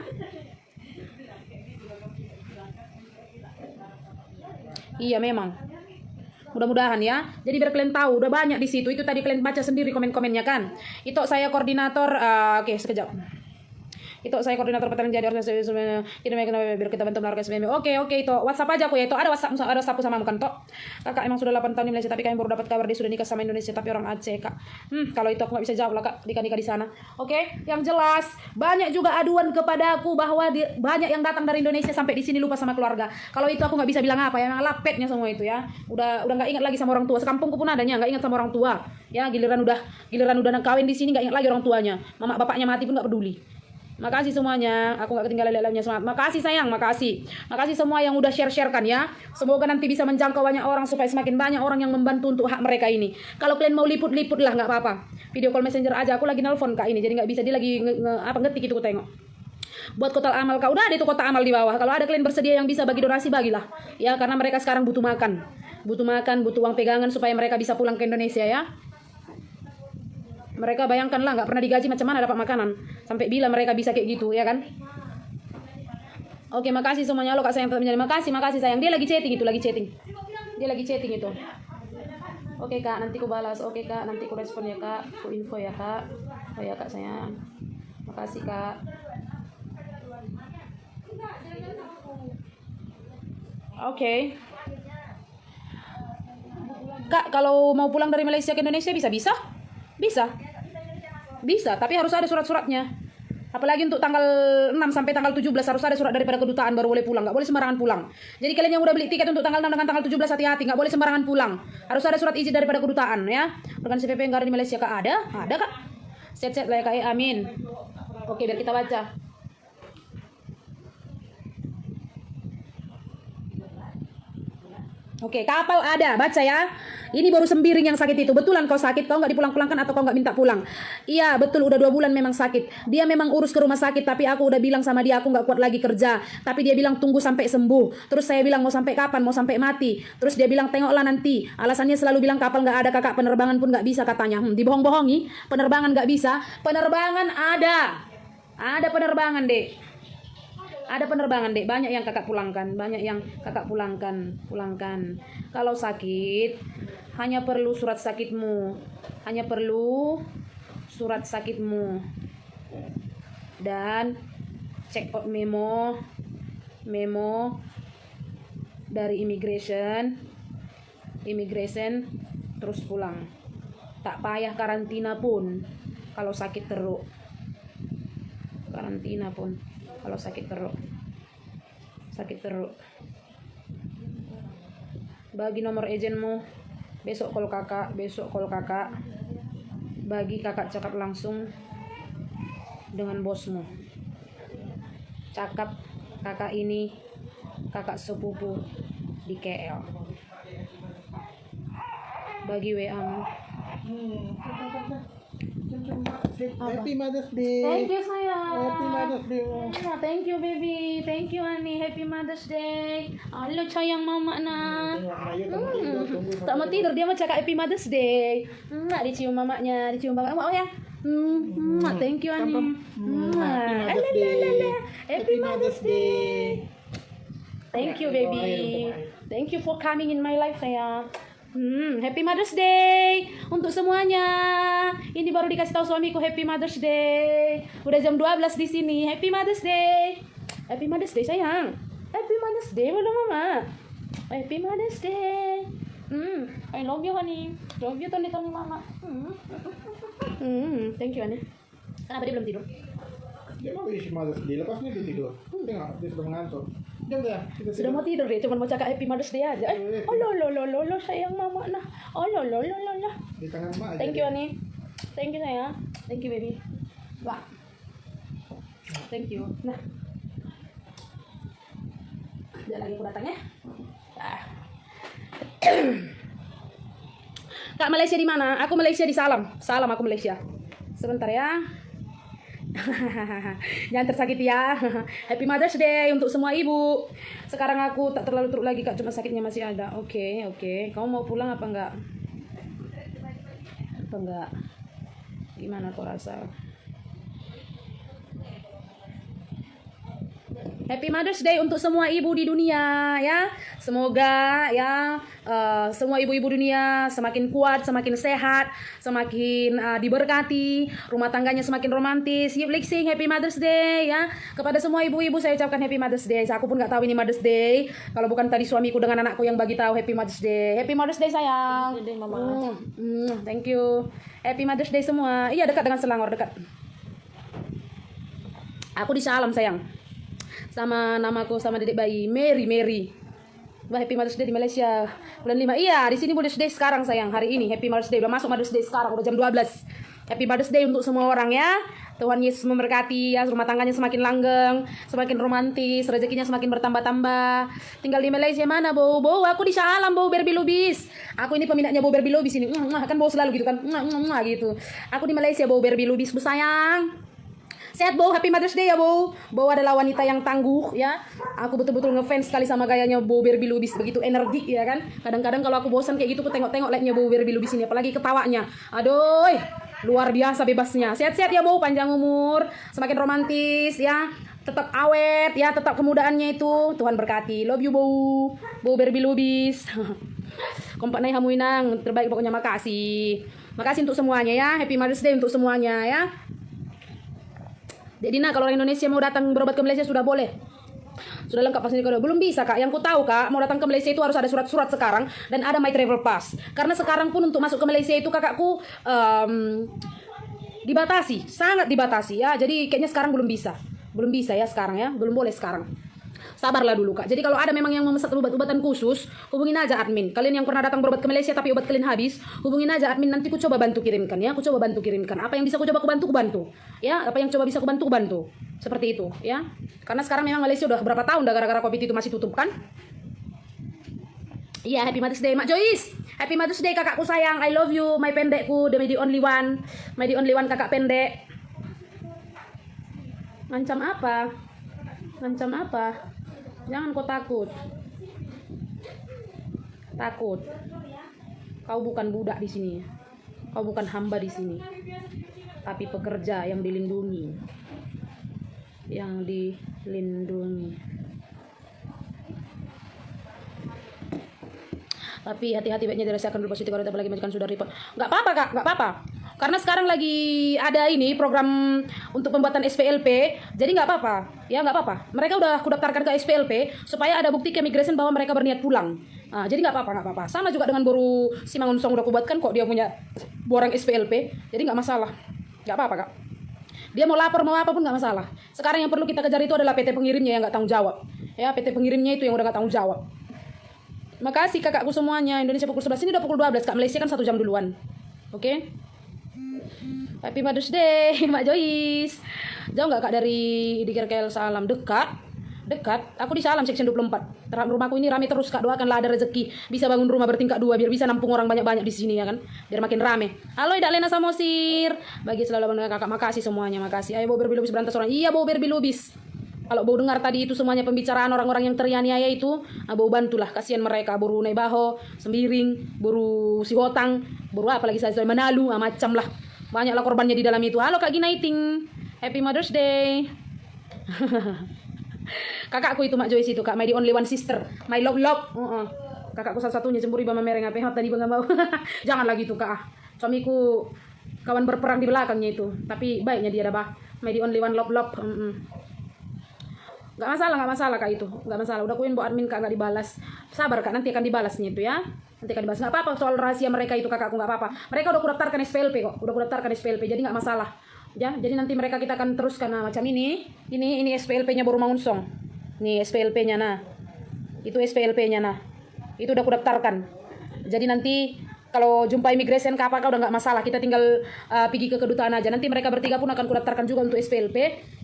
[SPEAKER 1] Iya memang. Mudah-mudahan ya. Jadi biar kalian tahu, udah banyak di situ. Itu tadi kalian baca sendiri komen-komennya kan. Itu saya koordinator. Oke, sekejap. Itu saya koordinator petani jadi organisasi biar kita bantu menaruh SBM. Oke, itu WhatsApp aja aku ya. Itu ada WhatsApp sama bukan toh. Kakak emang sudah 8 tahun di Malaysia tapi kami baru dapat kabar dia sudah nikah sama Indonesia tapi orang Aceh, Kak. Kalau itu aku nggak bisa jawab lah Kak, nikah di sana. Oke, yang jelas banyak juga aduan kepada aku bahwa banyak yang datang dari Indonesia sampai di sini lupa sama keluarga. Kalau itu aku nggak bisa bilang apa ya, lapetnya semua itu ya. Udah nggak ingat lagi sama orang tua. Sekampungku pun adanya nggak ingat sama orang tua. Ya, giliran udah kawin di sini nggak ingat lagi orang tuanya. Mama bapaknya mati pun nggak peduli. Makasih semuanya, aku gak ketinggalan live-nya semangat. Makasih sayang, makasih semua yang udah share-sharekan ya. Semoga nanti bisa menjangkau banyak orang supaya semakin banyak orang yang membantu untuk hak mereka ini. Kalau kalian mau liput lah nggak apa-apa. Video call messenger aja, aku lagi nelfon Kak ini, jadi nggak bisa, dia lagi ngetik itu aku tengok. Buat kotak amal Kak, udah ada itu kotak amal di bawah. Kalau ada kalian bersedia yang bisa bagi donasi, bagilah. Ya, karena mereka sekarang butuh makan, butuh uang pegangan supaya mereka bisa pulang ke Indonesia ya. Mereka bayangkanlah nggak pernah digaji macam mana dapat makanan. Sampai bila mereka bisa kayak gitu ya kan. Oke, makasih semuanya lo Kak sayang tetap menjadi. Makasih sayang. Dia lagi chatting itu. Oke Kak, nanti ku balas. Oke Kak, nanti ku respon ya Kak. Ku info ya Kak. Oh ya Kak sayang. Makasih Kak. Oke. Kak, kalau mau pulang dari Malaysia ke Indonesia bisa, tapi harus ada surat-suratnya. Apalagi untuk tanggal 6 sampai tanggal 17 harus ada surat daripada kedutaan baru boleh pulang. Nggak boleh sembarangan pulang. Jadi kalian yang udah beli tiket untuk tanggal 6 dengan tanggal 17 hati-hati, nggak boleh sembarangan pulang. Harus ada surat izin daripada kedutaan ya. Organisasi CPP yang ada di Malaysia Kak, ada Kak. Set lah ya Kak, amin. Oke, biar kita baca. Oke, kapal ada, baca ya. Ini baru sembiring yang sakit itu. Betulan kau sakit, kau nggak dipulang-pulangkan atau kau nggak minta pulang? Iya, betul, udah 2 bulan memang sakit. Dia memang urus ke rumah sakit, tapi aku udah bilang sama dia aku nggak kuat lagi kerja. Tapi dia bilang tunggu sampai sembuh. Terus saya bilang mau sampai kapan? Mau sampai mati. Terus dia bilang tengoklah nanti. Alasannya selalu bilang kapal nggak ada kakak, penerbangan pun nggak bisa katanya. Dibohong-bohongi, penerbangan nggak bisa. Penerbangan ada. Ada penerbangan dek. Ada penerbangan dek, banyak yang kakak pulangkan. Kalau sakit, hanya perlu surat sakitmu. Dan check out memo dari immigration, terus pulang. Tak payah karantina pun kalau sakit teruk. Sakit teruk. Bagi nomor agentmu. Besok call kakak. Bagi kakak cakap langsung dengan bosmu. Cakap kakak ini kakak sepupu di KL. Bagi WA-mu.
[SPEAKER 4] Happy Mother's Day.
[SPEAKER 1] Thank you sayang.
[SPEAKER 4] Happy Mother's Day.
[SPEAKER 1] Thank you baby. Thank you Ani. Happy Mother's Day. Halo sayang mama na. Tak mau tidur dia mau cakap Happy Mother's Day. Dicium mamanya, dicium bapak. Oh ya. Thank you Ani. Happy Mother's Day. Thank you baby. Thank you for coming in my life sayang. Happy Mother's Day untuk semuanya. Ini baru dikasih tahu suamiku Happy Mother's Day. Udah jam 12 di sini. Happy Mother's Day. Happy Mother's Day sayang. Happy Mother's Day belum mama. Happy Mother's Day. I love you honey. Love you Tony mama. Thank you honey. Kenapa dia belum tidur?
[SPEAKER 4] Dia mau isi Mother's Day, lepas ini dia tidur. Tengok, dia sudah mengantuk. Jom dah, kita
[SPEAKER 1] Sudah mau tidur dia, cuma mau cakap Happy Mother's Day aja. Oh lo sayang mama nah. Oh lo.
[SPEAKER 4] Di tangan mak aja.
[SPEAKER 1] Thank you honey. Thank you sayang. Thank you baby. Wah. Thank you. Nah. Jangan lagi aku datang ya. Ah. Kak Malaysia di mana? Aku Malaysia di Salam. Salam aku Malaysia. Sebentar ya. Jangan tersakiti ya. Happy Mother's Day untuk semua ibu. Sekarang aku tak terlalu teruk lagi kak, cuma sakitnya masih ada. Oke. Kamu mau pulang apa enggak? Gimana kau rasa? Happy Mother's Day untuk semua ibu di dunia ya. Semoga ya semua ibu-ibu dunia semakin kuat, semakin sehat, semakin diberkati, rumah tangganya semakin romantis. Yuk sing Happy Mother's Day ya. Kepada semua ibu-ibu saya ucapkan Happy Mother's Day. Aku pun nggak tahu ini Mother's Day. Kalau bukan tadi suamiku dengan anakku yang bagi tahu Happy Mother's Day. Happy Mother's Day sayang.
[SPEAKER 3] Happy Day, Mama.
[SPEAKER 1] Thank you. Happy Mother's Day semua. Iya dekat dengan Selangor dekat. Aku di Salam sayang. Sama namaku sama dedek bayi Mary. Wah, Happy Mother's Day di Malaysia bulan 5. Iya, di sini Mother's Day sekarang sayang. Hari ini Happy Mother's Day. Udah masuk Mother's Day sekarang, udah jam 12. Happy Mother's Day untuk semua orang ya. Tuhan Yesus memberkati ya, rumah tangganya semakin langgeng, semakin romantis, rezekinya semakin bertambah-tambah. Tinggal di Malaysia mana, Bo? Aku di Salam, Bo, Berbi Lubis. Aku ini peminatnya Bo Berbi Lubis ini. Kan Bo selalu gitu kan. Gitu. Aku di Malaysia, Bo Berbi Lubis, Bu sayang. Sehat Bo, Happy Mother's Day ya Bo. Bo adalah wanita yang tangguh ya. Aku betul-betul ngefans sekali sama gayanya Bo Berbi Lubis, begitu energik ya kan. Kadang-kadang kalau aku bosan kayak gitu aku tengok-tengok live-nya Bo Berbi Lubis ini, apalagi ketawanya. Aduh, luar biasa bebasnya. Sehat-sehat ya Bo, panjang umur, semakin romantis ya. Tetap awet ya, tetap kemudaannya itu. Tuhan berkati. Love you Bo. Bo Berbi Lubis. Kompak nai hamuinang, terbaik pokoknya, makasih. Makasih untuk semuanya ya. Happy Mother's Day untuk semuanya ya. Dek Dina, kalau orang Indonesia mau datang berobat ke Malaysia sudah boleh. Sudah lengkap vaksin kedua. Belum bisa kak. Yang ku tahu kak, mau datang ke Malaysia itu harus ada surat-surat sekarang dan ada My Travel Pass. Karena sekarang pun untuk masuk ke Malaysia itu kakakku dibatasi, sangat dibatasi ya. Jadi kayaknya sekarang belum bisa ya sekarang ya, belum boleh sekarang. Sabarlah dulu kak. Jadi kalau ada memang yang memesan obat-obatan khusus, hubungin aja admin. Kalian yang pernah datang berobat ke Malaysia tapi obat kalian habis, hubungin aja admin, nanti ku coba bantu kirimkan ya. Ku coba bantu kirimkan. Apa yang bisa ku coba ku bantu. Ya, apa yang coba bisa ku bantu. Seperti itu ya. Karena sekarang memang Malaysia udah berapa tahun dah gara-gara Covid itu masih tutup kan? Iya, Happy Mother's Day Mak Joyce. Happy Mother's Day kakakku sayang. I love you, my pendekku, the only one. My the only one kakak pendek. Ngancam apa? Jangan kau takut. Kau bukan budak di sini. Kau bukan hamba di sini. Tapi pekerja yang dilindungi. Tapi hati-hati baiknya dirasakan dulu positif kalau apalagi majikan sudah report. Enggak apa-apa kak, enggak apa-apa. Karena sekarang lagi ada ini program untuk pembuatan SPLP, jadi nggak apa-apa, ya nggak apa-apa. Mereka udah aku daftarkan ke SPLP supaya ada bukti ke immigration bahwa mereka berniat pulang. Nah, jadi nggak apa-apa. Sama juga dengan Boru Simangun Song udah aku buatkan kok dia punya borang SPLP, jadi nggak masalah, nggak apa-apa kak. Dia mau lapor mau apa pun nggak masalah. Sekarang yang perlu kita kejar itu adalah PT pengirimnya yang nggak tanggung jawab. Ya PT pengirimnya itu yang udah nggak tanggung jawab. Makasih kakakku semuanya. Indonesia pukul 11, ini udah pukul 12 kak. Malaysia kan 1 jam duluan. Oke? Happy Mother's Day Mbak Joyce. Jauh nggak kak dari di KL Salam? Dekat Dekat. Aku di Salam section 24. Rumahku ini rame terus Kak. Doakanlah ada rezeki. Bisa bangun rumah bertingkat 2 biar bisa nampung orang banyak-banyak di sini ya kan. Biar makin rame. Halo Ida Lena Samosir. Bagi selalu abang kakak. Makasih semuanya. Makasih. Ayo bau berbilubis berantas orang. Iya bau berbilubis. Kalau bau dengar tadi itu semuanya pembicaraan orang-orang yang terianiaya itu, bau bantulah, kasihan mereka. Buru Naibaho, Sembiring, buru Sihotang, buru apa lagi saya Manalu, macam lah. Banyaklah korbannya di dalam itu. Halo Kak Ginaiting, Happy Mother's Day. Kakakku itu Mak Joyce itu Kak, my the only one sister, my love. Kakakku satu-satunya cemburu Bama Mereng apa tadi bang mau. Janganlah gitu Kak. Suamiku kawan berperang di belakangnya itu, tapi baiknya dia dah bah. My the only one love. Gak masalah Kak itu, gak masalah. Udah kuin buat admin Kak gak dibalas. Sabar Kak, nanti akan dibalasnya itu ya. Nanti akan dibalas. Gak apa-apa soal rahasia mereka itu kakakku, gak apa-apa. Mereka udah kudaftarkan SPLP kok, jadi gak masalah. Ya, jadi nanti mereka kita akan teruskan macam ini SPLP-nya baru Mangunsong. Nih SPLP-nya nah. Itu SPLP-nya nah. Itu udah kudaftarkan. Jadi nanti kalau jumpa imigresen ke apa udah nggak masalah, kita tinggal pergi ke kedutaan aja. Nanti mereka bertiga pun akan kudaftarkan juga untuk SPLP.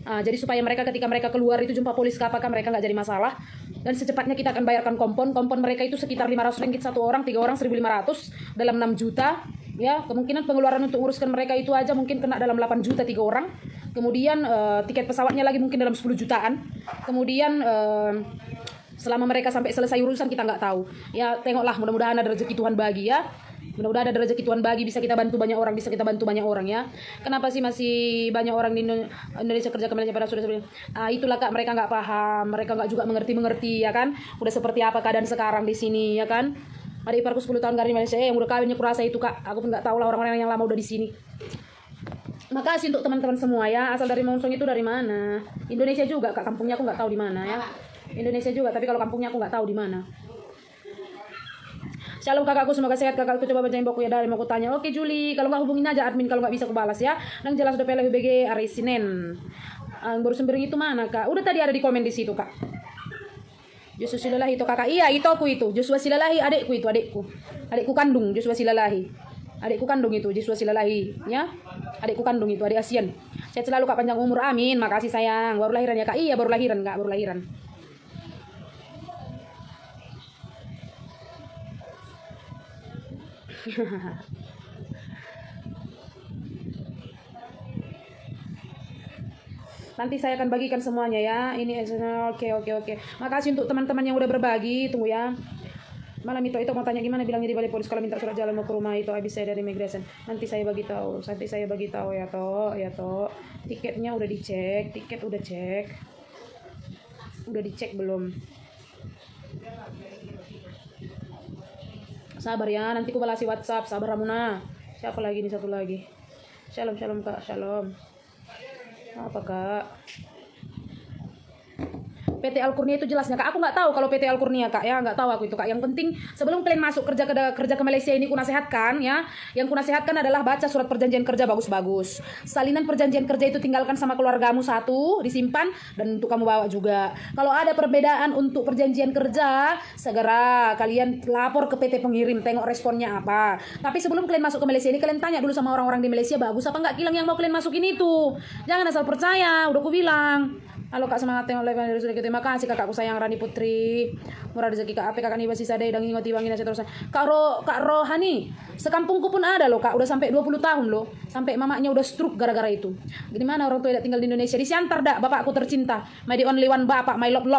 [SPEAKER 1] Jadi supaya mereka ketika mereka keluar itu jumpa polis ke apakah mereka nggak jadi masalah. Dan secepatnya kita akan bayarkan kompon mereka itu sekitar 500 ringgit satu orang, 3 orang 1.500 dalam 6 juta. Ya, kemungkinan pengeluaran untuk uruskan mereka itu aja mungkin kena dalam 8 juta 3 orang. Kemudian tiket pesawatnya lagi mungkin dalam 10 jutaan. Kemudian selama mereka sampai selesai urusan kita nggak tahu. Ya tengoklah, mudah-mudahan ada rezeki Tuhan bagi ya. Mudah-mudahan ada rezeki Tuhan bagi, bisa kita bantu banyak orang, ya. Kenapa sih masih banyak orang di Indonesia kerja ke Malaysia pada sudah sebelumnya? Itulah Kak, mereka nggak paham, mereka nggak juga mengerti ya kan? Udah seperti apa keadaan sekarang di sini ya kan? Ada iparku 10 tahun dari Malaysia, yang udah kawinnya kurasa itu Kak. Aku pun nggak tahu lah orang-orang yang lama udah di sini. Makasih untuk teman-teman semua ya. Asal dari Monsong itu dari mana? Indonesia juga Kak, kampungnya aku nggak tahu di mana ya. Indonesia juga, tapi kalau kampungnya aku nggak tahu di mana. Shalom kakakku, semoga sehat kakakku. Coba bacain buku ya dari mau aku tanya. Oke Juli, kalau nggak hubungin aja admin kalau nggak bisa kebalas ya. Nang jelas udah PLH BG hari Senin. Baru Sembiring itu mana Kak? Udah tadi ada di komen di situ Kak. Joshua Silalahi itu kakak. Iya itu aku itu. Joshua Silalahi adikku itu adikku kandung Joshua Silalahi. Adikku kandung itu Joshua Silalahi ya. Adikku kandung itu adik ASEAN. Sehat selalu Kak, panjang umur amin. Makasih sayang. Baru lahiran ya Kak? Iya baru lahiran Kak, baru lahiran. Nanti saya akan bagikan semuanya ya. Ini oke. Makasih untuk teman-teman yang udah berbagi. Tunggu ya. Malam itu mau tanya gimana bilangnya di balai polis kalau minta surat jalan mau ke rumah itu habis saya dari immigration. Nanti saya bagi tahu ya toh. Tiketnya udah dicek, tiket udah cek. Udah dicek belum? Sabar ya, nanti aku balasi WhatsApp. Sabar Ramuna. Siapa lagi nih satu lagi? Shalom Kak, shalom. Apa Kak? PT Alkurnia itu jelasnya Kak. Aku nggak tahu kalau PT Alkurnia Kak ya, nggak tahu aku itu Kak. Yang penting sebelum kalian masuk kerja ke Malaysia ini kunasehatkan ya. Yang kunasehatkan adalah baca surat perjanjian kerja bagus-bagus. Salinan perjanjian kerja itu tinggalkan sama keluargamu satu, disimpan dan untuk kamu bawa juga. Kalau ada perbedaan untuk perjanjian kerja, segera kalian lapor ke PT pengirim, tengok responnya apa. Tapi sebelum kalian masuk ke Malaysia ini kalian tanya dulu sama orang-orang di Malaysia bagus apa nggak kilang yang mau kalian masukin itu. Jangan asal percaya, udah aku bilang. Halo Kak, semangat tengok live dari sudah. Terima kasih kakakku sayang Rani Putri. Murah rezeki Kak Ape, kakak Niba Sisadai dan ngingoti bangina terus. Kak Rohani, sekampungku pun ada loh Kak, udah sampai 20 tahun loh. Sampai mamanya udah stroke gara-gara itu. Gimana orang tua tidak tinggal di Indonesia? Di Siantar dak, bapakku tercinta. My the only one bapak, my love.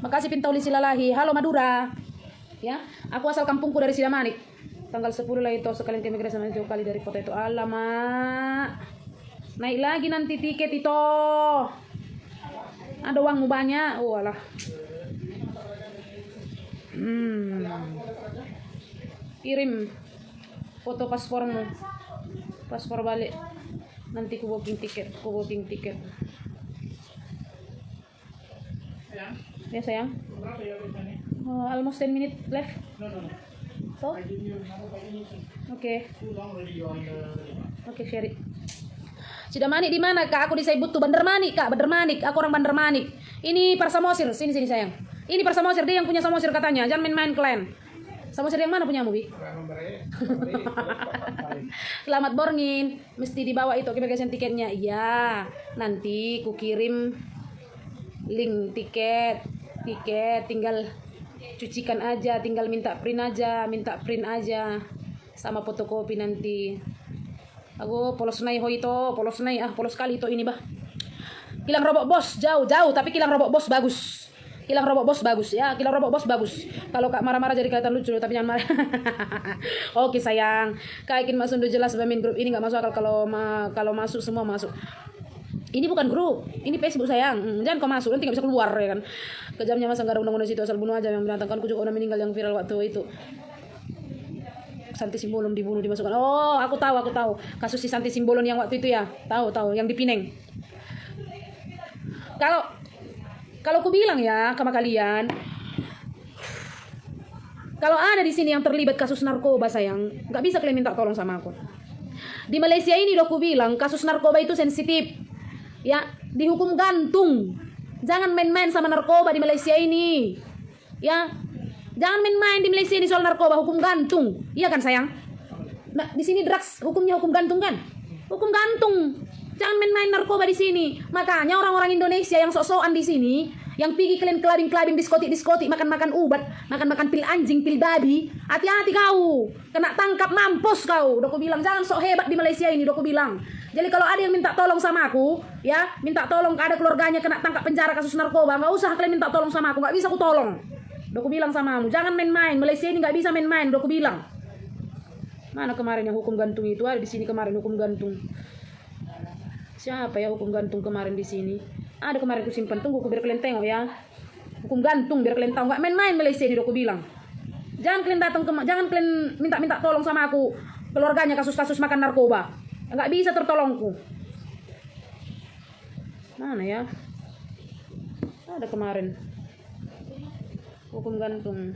[SPEAKER 1] Makasih Pintauli Silalahi. Halo Madura. Ya, aku asal kampungku dari Sidamanik. Tanggal 10 lah itu sekalian ke imigrasi jauh kali dari kota itu. Alamak. Naik lagi nanti tiket itu. Ada uangmu banyak, alah. Kirim foto paspormu, paspor balik. Nanti ku booking tiket. Ya sayang. Almost 10 minutes left. So? Okay, share it. Sidamanik di mana Kak? Aku di Saibut tuh Bandar Manik Kak, Aku orang Bandar Manik. Ini Par Samosir, sini sayang. Ini Par Samosir, dia yang punya Samosir katanya. Jangan main-main kalian. Samosir yang mana punyamu, Bi? Selamat borngin. Mesti dibawa itu imigrasi tiketnya. Iya. Nanti ku kirim link tiket tinggal cucikan aja, tinggal minta print aja sama fotokopi nanti. Aku polos nai polos kali itu ini bah. Kilang robot bos jauh tapi kilang robot bos bagus. Kilang robot bos bagus. Kalau Kak marah-marah jadi kelihatan lucu, tapi jangan marah. Oke sayang, Kak Ikin masuk udah jelas main grup ini nggak masuk akal kalau masuk semua masuk. Ini bukan grup, ini Facebook sayang. Jangan kau masuk, nanti nggak bisa keluar ya kan. Kejamnya masa nggak ada undang-undang situ, asal bunuh aja yang binatang. Kan juga udah meninggal yang viral waktu itu. Santi Simbolon dibunuh dimasukkan. Oh, aku tahu. Kasus si Santi Simbolon yang waktu itu ya. Tahu yang di Pineng. Kalau aku bilang ya sama kalian, kalau ada di sini yang terlibat kasus narkoba sayang, nggak bisa kalian minta tolong sama aku. Di Malaysia ini aku bilang kasus narkoba itu sensitif, ya dihukum gantung. Jangan main-main sama narkoba di Malaysia ini, ya jangan main-main di Malaysia ini soal narkoba, hukum gantung, iya kan sayang? Nah di sini drugs hukumnya hukum gantung kan? Hukum gantung. Jangan main-main narkoba di sini. Makanya orang-orang Indonesia yang sok-sokan di sini, yang pergi kalian kelabing-kelabing diskotik, makan-makan ubat, makan-makan pil anjing, pil babi, hati-hati kau. Kena tangkap mampus kau. Udah aku bilang jangan sok hebat di Malaysia ini, udah aku bilang. Jadi kalau ada yang minta tolong sama aku, ya, minta tolong ada keluarganya kena tangkap penjara kasus narkoba, enggak usah kalian minta tolong sama aku, enggak bisa aku tolong. Udah aku bilang sama kamu, jangan main-main. Malaysia ini enggak bisa main-main, udah aku bilang. Mana kemarin yang hukum gantung itu? Ada di sini kemarin hukum gantung. Siapa ya hukum gantung kemarin di sini? Ada kemarin aku simpan, tunggu aku biar kalian tengok ya. Hukum gantung biar kalian tahu, nggak main-main Malaysia ini, udah aku bilang. Jangan kalian jangan kalian minta tolong sama aku. Keluarganya kasus-kasus makan narkoba, nggak bisa tertolongku. Mana ya? Ada kemarin hukum gantung.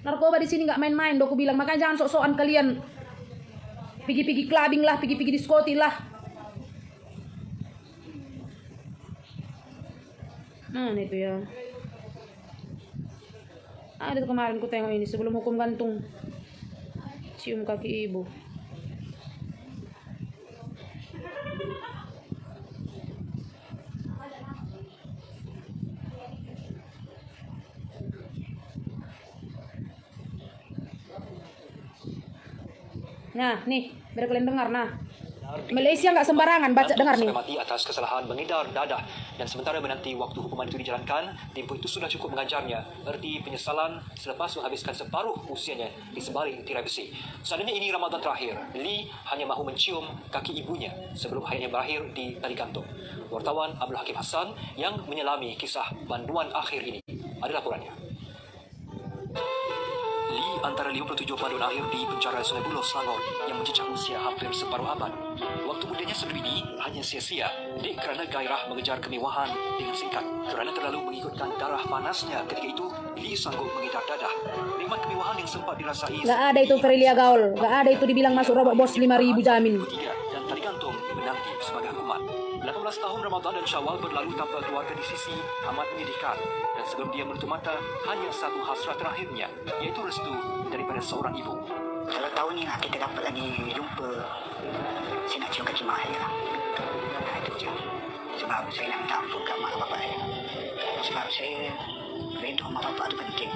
[SPEAKER 1] Narkoba di sini nggak main-main, udah aku bilang. Makanya jangan sok-sokan kalian. Pigi-pigi clubbing lah, pigi-pigi diskotik lah. Mana itu ya? Ada tuh kemarin ku tengok ini sebelum hukum gantung. Cium kaki ibu. Nah, nih, biar kalian dengar nah. Malaysia nggak sembarangan baca dengar nih.
[SPEAKER 5] Mati atas kesalahan mengedar dadah dan sementara menanti waktu hukuman itu dijalankan, tempoh itu sudah cukup mengajarnya erti penyesalan selepas menghabiskan separuh usianya di sebaring tirai besi. Seandainya ini Ramadan terakhir, Lee hanya mahu mencium kaki ibunya sebelum hayatnya berakhir di tali gantung. Wartawan Abdul Hakim Hassan yang menyelami kisah banduan akhir ini. Ada laporannya. Lee antara 57 panduan akhir di penjara Sungai Buloh, Selangor yang menjejak usia hampir separuh abad. Waktu mudanya sebelum ini hanya sia-sia kerana gairah mengejar kemewahan dengan singkat. Kerana terlalu mengikutkan darah panasnya ketika itu, Lee sanggup mengedar dadah. Nikmat kemewahan yang sempat dirasai.
[SPEAKER 1] Nggak ada itu Ferelia Gaul, nggak ada itu dibilang masuk robot bos 5.000 jamin.
[SPEAKER 5] Dan tali gantung menanti sebagai hukuman. 18 tahun Ramadan dan Syawal berlalu tanpa keluarga di sisi amat menyedihkan. Dan sebelum dia menutup mata, hanya satu hasrat terakhirnya, yaitu restu daripada seorang ibu.
[SPEAKER 6] Kalau tahun ni kita dapat lagi jumpa, saya nak cium kaki mak saya. Nah, itu je. Sebab saya nak minta ampun kat mak bapak saya. Sebab saya rindu mak bapak tu penting.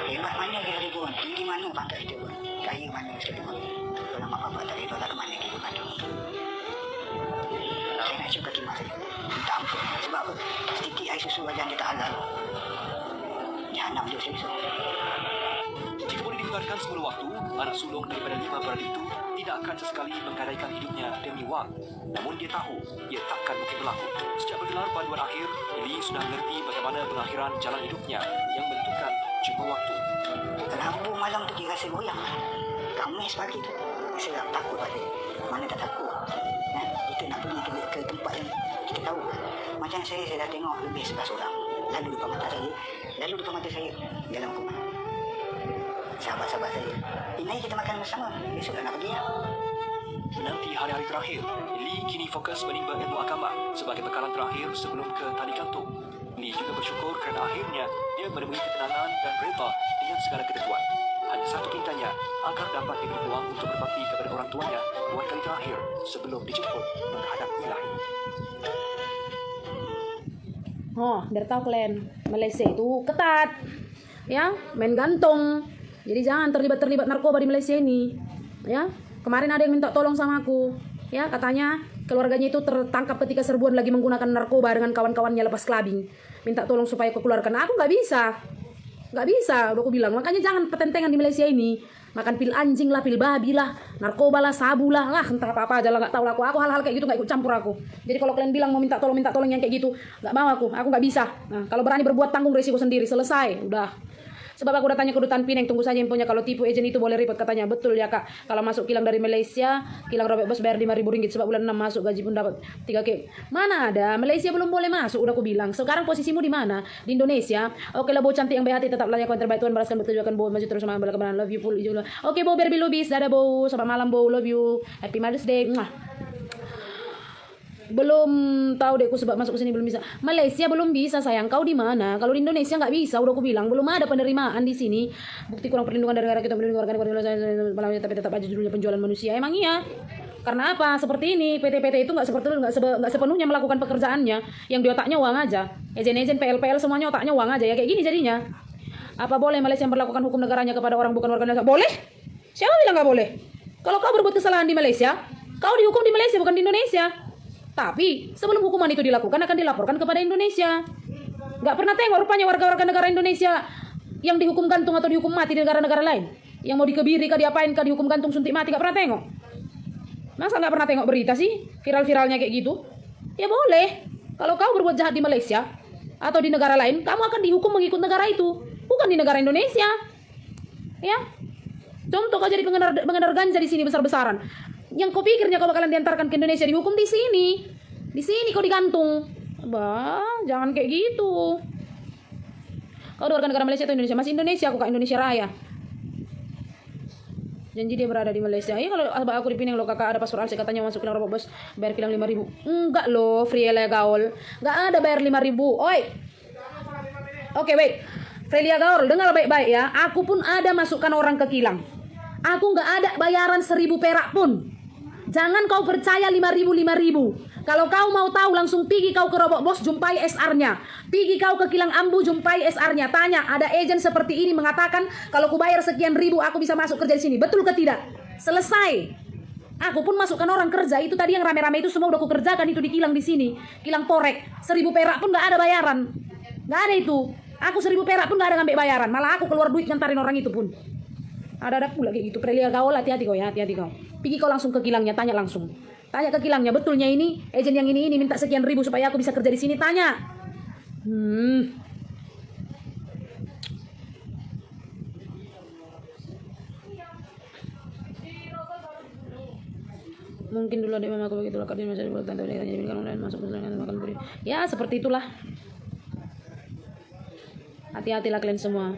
[SPEAKER 6] Hebat mana kita rindu, tinggi mana pangkat kita pun. Kaya mana kita pun. Kalau mak bapak tak rindu, tak ke mana kita pun. Saya nak cium kaki mak saya. Minta ampun. Sebab apa? Setitik air susu wajah dia tak halal. Jahanam dia susu.
[SPEAKER 5] Jika boleh diputarkan semula waktu, anak sulung daripada 5 beradik itu tidak akan sesekali menggadaikan hidupnya demi wang. Namun dia tahu, ia takkan mungkin berlaku. Sejak bergelar panduan akhir, Lee sudah mengerti bagaimana pengakhiran jalan hidupnya yang menentukan jumpa waktu.
[SPEAKER 6] Lampu malam tu dia rasa goyang. Kamis pagi tu, saya takut pada. Mana tak takut. Nah, kita nak pergi ke tempat yang kita tahu. Macam saya dah tengok lebih 11 orang. Lalu depan mata saya, dalam rumah. Sahabat-sahabat saya. Ini kita makan bersama. Besok nak pergi ya.
[SPEAKER 5] Menanti hari-hari terakhir, Lee kini fokus menimba ilmu agama sebagai bekalan terakhir sebelum ke tali gantung. Lee juga bersyukur kerana akhirnya dia menemui ketenangan dan reda dengan segala ketentuan. Hanya satu perintahnya agar dapat diberi peluang untuk berbakti kepada orang tuanya buat kali terakhir sebelum dijemput menghadap Ilahi.
[SPEAKER 1] Oh, biar tahu kalian, Malaysia itu ketat, ya, main gantung. Jadi jangan terlibat narkoba di Malaysia ini, ya. Kemarin ada yang minta tolong sama aku, ya, katanya keluarganya itu tertangkap ketika serbuan lagi menggunakan narkoba dengan kawan-kawannya lepas clubbing. Minta tolong supaya aku keluarkan. Aku nggak bisa, udah aku bilang. Makanya jangan petentengan di Malaysia ini. Makan pil anjing lah, pil babi lah, narkoba lah, sabu lah, entah apa aja lah, nggak tahu lah aku hal-hal kayak gitu nggak ikut campur aku. Jadi kalau kalian bilang mau minta tolong yang kayak gitu, nggak mau aku nggak bisa. Nah, kalau berani berbuat tanggung resiko sendiri, selesai, udah. Sebab aku udah tanya ke Kedutaan Pinang, tunggu saja infonya. Kalau tipu agent itu boleh report, katanya. Betul ya kak, kalau masuk kilang dari Malaysia, kilang robek bos bayar 5.000 ringgit. Sebab bulan 6 masuk gaji pun dapat 3K. Mana ada, Malaysia belum boleh masuk, udah aku bilang. Sekarang posisimu di mana? Di Indonesia. Oke lah, Bo cantik yang baik hati, tetap layak yang terbaik. Tuhan balaskan bertujuan Bo, maju terus sama bala kebenaran. Love you full. Oke Bo, Berbi Lubis, dadah Bo, selamat malam Bo, love you, happy Mother's Day. Belum tahu deh aku sebab masuk ke sini belum bisa. Malaysia belum bisa sayang. Kau di mana? Kalau di Indonesia nggak bisa, udah aku bilang belum ada penerimaan di sini. Bukti kurang perlindungan dari negara kita, melindungi warga negara tapi tetap aja judulnya penjualan manusia. Emang iya? Karena apa? Seperti ini, PT-PT itu nggak sepenuhnya melakukan pekerjaannya. Yang di otaknya uang aja. Ejen-ejen PL semuanya otaknya uang aja ya, kayak gini jadinya. Apa boleh Malaysia memperlakukan hukum negaranya kepada orang bukan warga negara? Boleh? Siapa bilang nggak boleh? Kalau kau berbuat kesalahan di Malaysia, kau dihukum di Malaysia bukan di Indonesia. Tapi sebelum hukuman itu dilakukan akan dilaporkan kepada Indonesia. Nggak pernah tengok rupanya warga-warga negara Indonesia yang dihukum gantung atau dihukum mati di negara-negara lain. Yang mau dikebiri kah, diapain kah, dihukum gantung, suntik mati, nggak pernah tengok. Masa nggak pernah tengok berita sih viral-viralnya kayak gitu? Ya boleh. Kalau kau berbuat jahat di Malaysia atau di negara lain, kamu akan dihukum mengikut negara itu, bukan di negara Indonesia. Ya. Contoh kau jadi pengedar ganja di sini besar-besaran. Yang kau pikirnya kau bakalan diantarkan ke Indonesia, dihukum di sini. Di sini kau digantung. Bah, jangan kayak gitu. Kau warga negara Malaysia atau Indonesia? Masih Indonesia, aku kak Indonesia Raya. Janji dia berada di Malaysia. Iya, kalau aku di Pinang lo kakak ada paspor asli, katanya masuk kilang robot bos, bayar kilang 5.000. Enggak loh, Frielia Gaul. Enggak ada bayar 5.000. Oi. Oke, wait. Frielia Gaul, dengar baik-baik ya. Aku pun ada masukkan orang ke kilang. Aku nggak ada bayaran 1.000 perak pun. Jangan kau percaya 5.000. Kalau kau mau tahu langsung pergi kau ke Robot Bos, jumpai SR-nya. Pergi kau ke Kilang Ambu, jumpai SR-nya. Tanya, ada agen seperti ini mengatakan kalau ku bayar sekian ribu aku bisa masuk kerja di sini. Betul ke tidak? Selesai. Aku pun masukkan orang kerja itu tadi yang rame-rame itu semua udah ku kerjakan itu di kilang di sini. Kilang Porek, 1.000 perak pun nggak ada bayaran. Nggak ada itu. Aku 1.000 perak pun nggak ada ngambil bayaran. Malah aku keluar duit ngantarin orang itu pun. Ada pula kayak gitu. Frielia Gaul, hati-hati kau ya, hati-hati kau. Pergi kau langsung ke kilangnya, tanya langsung. Tanya ke kilangnya, betulnya ini agen yang ini minta sekian ribu supaya aku bisa kerja di sini, tanya. Mungkin dulu adik mamaku begitu lah, karena masih buat tante jadi bilang online masuk pesan makan beri. Ya seperti itulah. Hati-hatilah kalian semua.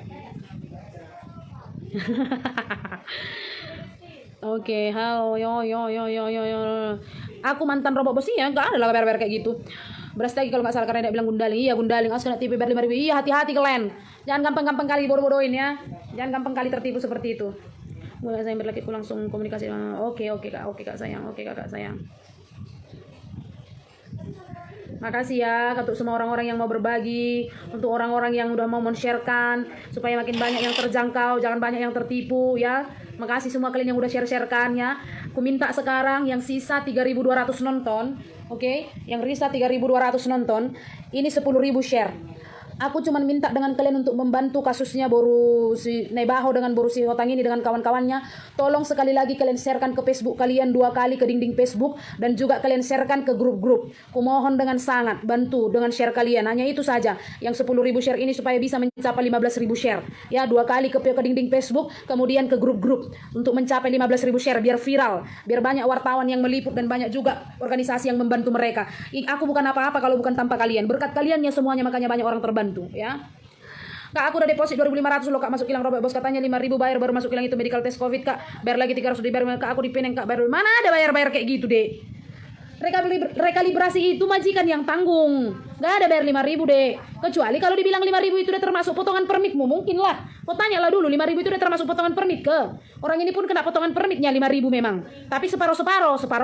[SPEAKER 1] Oke, halo, yo. Aku mantan robot bos ya, nggak ada lah kabar kayak gitu. Beras lagi kalau nggak salah karena dia bilang gundaling. Iya gundaling, asal tipe bayar 5.000. Iya hati-hati kalian. Jangan gampang-gampang kali bodoh-bodohin ya. Jangan gampang kali tertipu seperti itu. Mulai saya berlaki aku langsung komunikasi. Oke kak sayang. Oke kakak sayang. Makasih ya untuk semua orang-orang yang mau berbagi, untuk orang-orang yang udah mau men-sharekan supaya makin banyak yang terjangkau, jangan banyak yang tertipu ya. Makasih semua kalian yang udah share-sharekan ya. Aku minta sekarang yang sisa 3.200 nonton, oke? Yang sisa 3.200 nonton, ini 10.000 share. Aku cuma minta dengan kalian untuk membantu kasusnya Boru si Nebaho dengan Boru si Hotang ini dengan kawan-kawannya. Tolong sekali lagi kalian sharekan ke Facebook kalian 2 kali ke dinding Facebook dan juga kalian sharekan ke grup-grup. Kumohon dengan sangat bantu dengan share kalian. Hanya itu saja. Yang 10.000 share ini supaya bisa mencapai 15.000 share. Ya 2 kali ke dinding Facebook kemudian ke grup-grup untuk mencapai 15.000 share biar viral, biar banyak wartawan yang meliput dan banyak juga organisasi yang membantu mereka. Aku bukan apa-apa kalau bukan tanpa kalian. Berkat kaliannya semuanya makanya banyak orang terbantu. Ya. Kak aku udah deposit 2.500 loh kak masuk kilang robot bos, katanya 5.000 bayar baru masuk kilang itu medical test covid kak, bayar lagi 300 dibayar kak, aku di Penang kak bayar. Mana ada bayar kayak gitu deh. Rekalibrasi itu majikan yang tanggung, nggak ada bayar 5.000 deh, kecuali kalau dibilang 5.000 itu udah termasuk potongan permitmu, mungkin lah. Kau tanyalah dulu 5.000 itu udah termasuk potongan permit ke orang ini pun kena potongan permitnya 5.000 memang, tapi separuh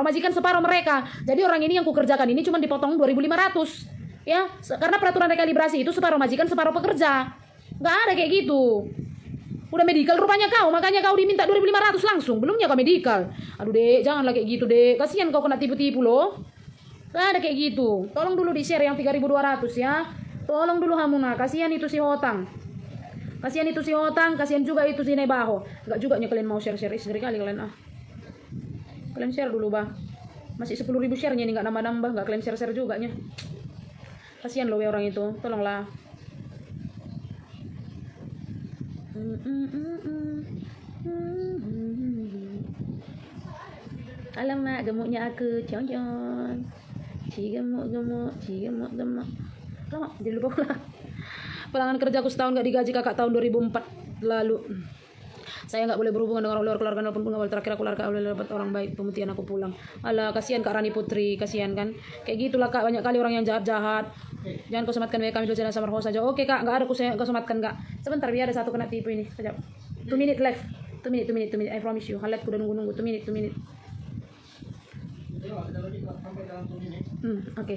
[SPEAKER 1] majikan separuh mereka. Jadi orang ini yang kukerjakan ini cuma dipotong 2.500. Ya, karena peraturan rekalibrasi itu separuh majikan, separuh pekerja. Nggak ada kayak gitu. Udah medical rupanya kau, makanya kau diminta 2.500 langsung. Belumnya kau medical. Aduh dek, janganlah kayak gitu dek. Kasihan kau kena tipu-tipu loh. Nggak ada kayak gitu. Tolong dulu di-share yang 3.200 ya. Tolong dulu Hamuna, kasihan itu si Hotang. Kasihan itu si Hotang, kasihan juga itu si Nebaho. Enggak juga nya kalian mau share-share, istri kali kalian ah. Kalian share dulu bah. Masih 10.000 share-nya nih, enggak nambah-nambah, enggak kalian share-share juga nya. Kasihan loh ya orang itu, tolonglah. Alamak, gemuknya aku, cion-cion. Gemuk. Lama, jadi lupa pula. Pelanggan kerja aku setahun gak digaji kakak tahun 2004 lalu. Saya nggak boleh berhubungan dengan orang luar keluarga walaupun pengawal terakhir aku keluarga boleh dapat orang baik pemutihan aku pulang. Alah kasihan Kak Rani Putri, kasihan kan. Kayak gitulah Kak, banyak kali orang yang jahat-jahat. Jangan kau sematkan kami dulu jangan sama saja. Oke Kak, nggak ada kau sematkan Kak. Sebentar biar ada satu kena tipu ini. Sekejap. 2 minute left. 2 minute. I promise you. Halat udah nunggu 2 minute. Oke.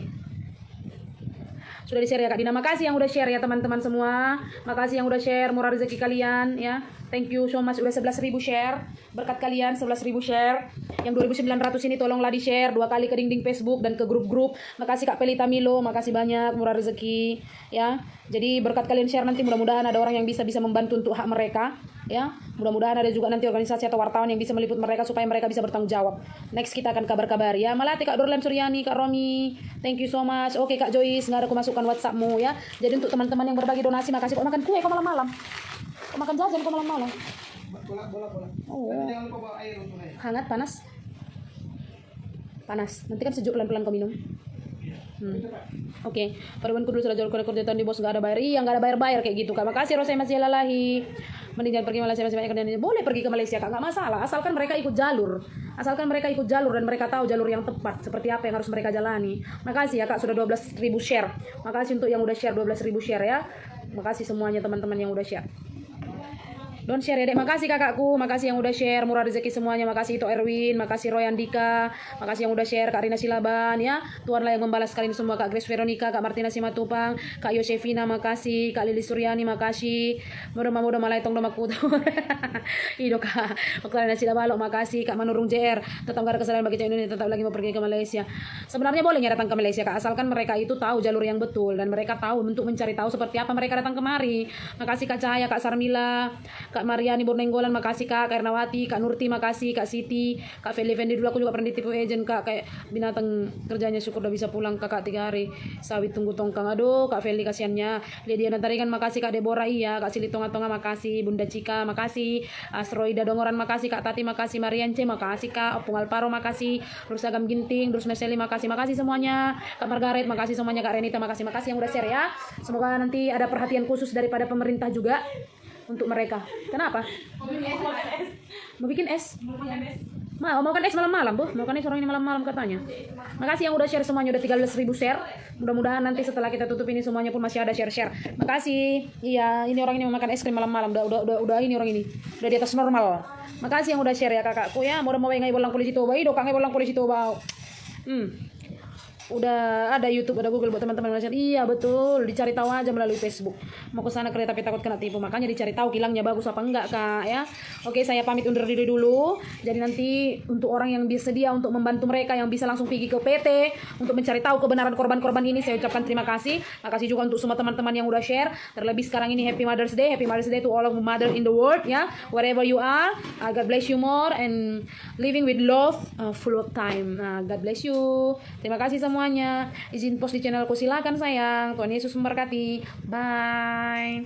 [SPEAKER 1] Sudah di-share ya Kak Dina. Makasih yang udah share ya teman-teman semua. Makasih yang udah share, murah rezeki kalian ya. Thank you so much udah 11.000 share. Berkat kalian 11.000 share. Yang 2.900 ini tolonglah di-share 2 kali ke dinding Facebook dan ke grup-grup. Makasih Kak Pelita Milo, makasih banyak, murah rezeki ya. Jadi berkat kalian share nanti mudah-mudahan ada orang yang bisa membantu untuk hak mereka ya. Mudah-mudahan ada juga nanti organisasi atau wartawan yang bisa meliput mereka supaya mereka bisa bertanggung jawab. Next kita akan kabar-kabar ya. Melati Kak Dorlan Suryani, Kak Romi, thank you so much. Oke Kak Joyce, nggak ada aku masukkan WhatsAppmu ya. Jadi untuk teman-teman yang berbagi donasi, makasih. Kok makan kue kok malam-malam? Kok makan jajan kok malam-malam?
[SPEAKER 4] Bola.
[SPEAKER 1] Oh.
[SPEAKER 4] Tapi jangan lupa bawa air untuk air.
[SPEAKER 1] Hangat, panas? Panas. Nanti kan sejuk pelan-pelan kau minum. Oke. Perbanku dulu sudah jual rekor tahun di bos nggak ada bayar. Iya nggak ada bayar kayak gitu Kak. Makasih Rosai masih lalahi. Mending jangan pergi Malaysia masih banyak kerjaan. Boleh pergi ke Malaysia Kak, nggak masalah. Asalkan mereka ikut jalur. Dan mereka tahu jalur yang tepat seperti apa yang harus mereka jalani. Makasih ya Kak sudah 12.000 share. Makasih untuk yang udah share 12.000 share ya. Makasih semuanya teman-teman yang udah share. Don't share ya dek, makasih kakakku, makasih yang udah share, murah rezeki semuanya, makasih Ito Erwin, makasih Roy Andika, makasih yang udah share, Kak Rina Silaban ya, Tuhanlah yang membalas kalian semua, Kak Grace Veronica, Kak Martina Simatupang, Kak Yosefina, makasih, Kak Lili Suryani, makasih, mudah malaitong domaku, Ido Kak Rina Silabalok, makasih, Kak Manurung JR, tetap gak ada kesalahan bagi cewek Indonesia, tetap lagi mau pergi ke Malaysia. Sebenarnya bolehnya datang ke Malaysia Kak, asalkan mereka itu tahu jalur yang betul dan mereka tahu untuk mencari tahu seperti apa mereka datang kemari. Makasih Kak Cahaya, Kak Sarmila, Kak Mariani Bornenggolan, makasih Kak Karnawati, Kak Nurti, makasih Kak Siti, Kak Feli Fendi, dulu aku juga pernah ditipu agent Kak, kayak binatang kerjanya, syukur udah bisa pulang Kakak 3 hari, sawit tunggu tongkang, aduh Kak Feli kasihannya. Lydia Nantarikan, makasih Kak Deborah, iya Kak Sili Tonga-Tonga, makasih Bunda Cika, makasih Asroida Dongoran, makasih Kak Tati, makasih Marian C, makasih Kak Opung Alparo, makasih Rusagam Ginting, Drus Meseli, makasih semuanya, Kak Margaret, makasih semuanya, Kak Renita, makasih yang udah share ya. Semoga nanti ada perhatian khusus daripada pemerintah juga untuk mereka. Kenapa? Mau bikin es? Mau kan es malam-malam, Bu. Mau kan es orang ini malam-malam katanya. Makasih yang udah share semuanya, udah 13.000 share. Mudah-mudahan nanti setelah kita tutup ini semuanya pun masih ada share-share. Makasih. Iya, ini orang ini mau makan es krim malam-malam. Udah ini orang ini. Udah di atas normal. Makasih yang udah share ya kakakku ya. Mau ngai bolang polisi toba. Ido kang ngai bolang polisi toba. Udah ada YouTube, ada Google buat teman-teman Malaysia. Iya betul, dicari tahu aja melalui Facebook. Mau ke sana kereta tapi takut kena tipu, makanya dicari tahu kilangnya bagus apa enggak Kak ya. Oke, saya pamit undur diri dulu. Jadi nanti untuk orang yang bersedia untuk membantu mereka yang bisa langsung pergi ke PT untuk mencari tahu kebenaran korban-korban ini, saya ucapkan terima kasih. Makasih juga untuk semua teman-teman yang udah share. Terlebih sekarang ini Happy Mother's Day to all of mother in the world ya. Wherever you are, God bless you more and living with love full of time. God bless you. Terima kasih semua. Semuanya izin post di channelku, silakan sayang. Tuhan Yesus memberkati. Bye.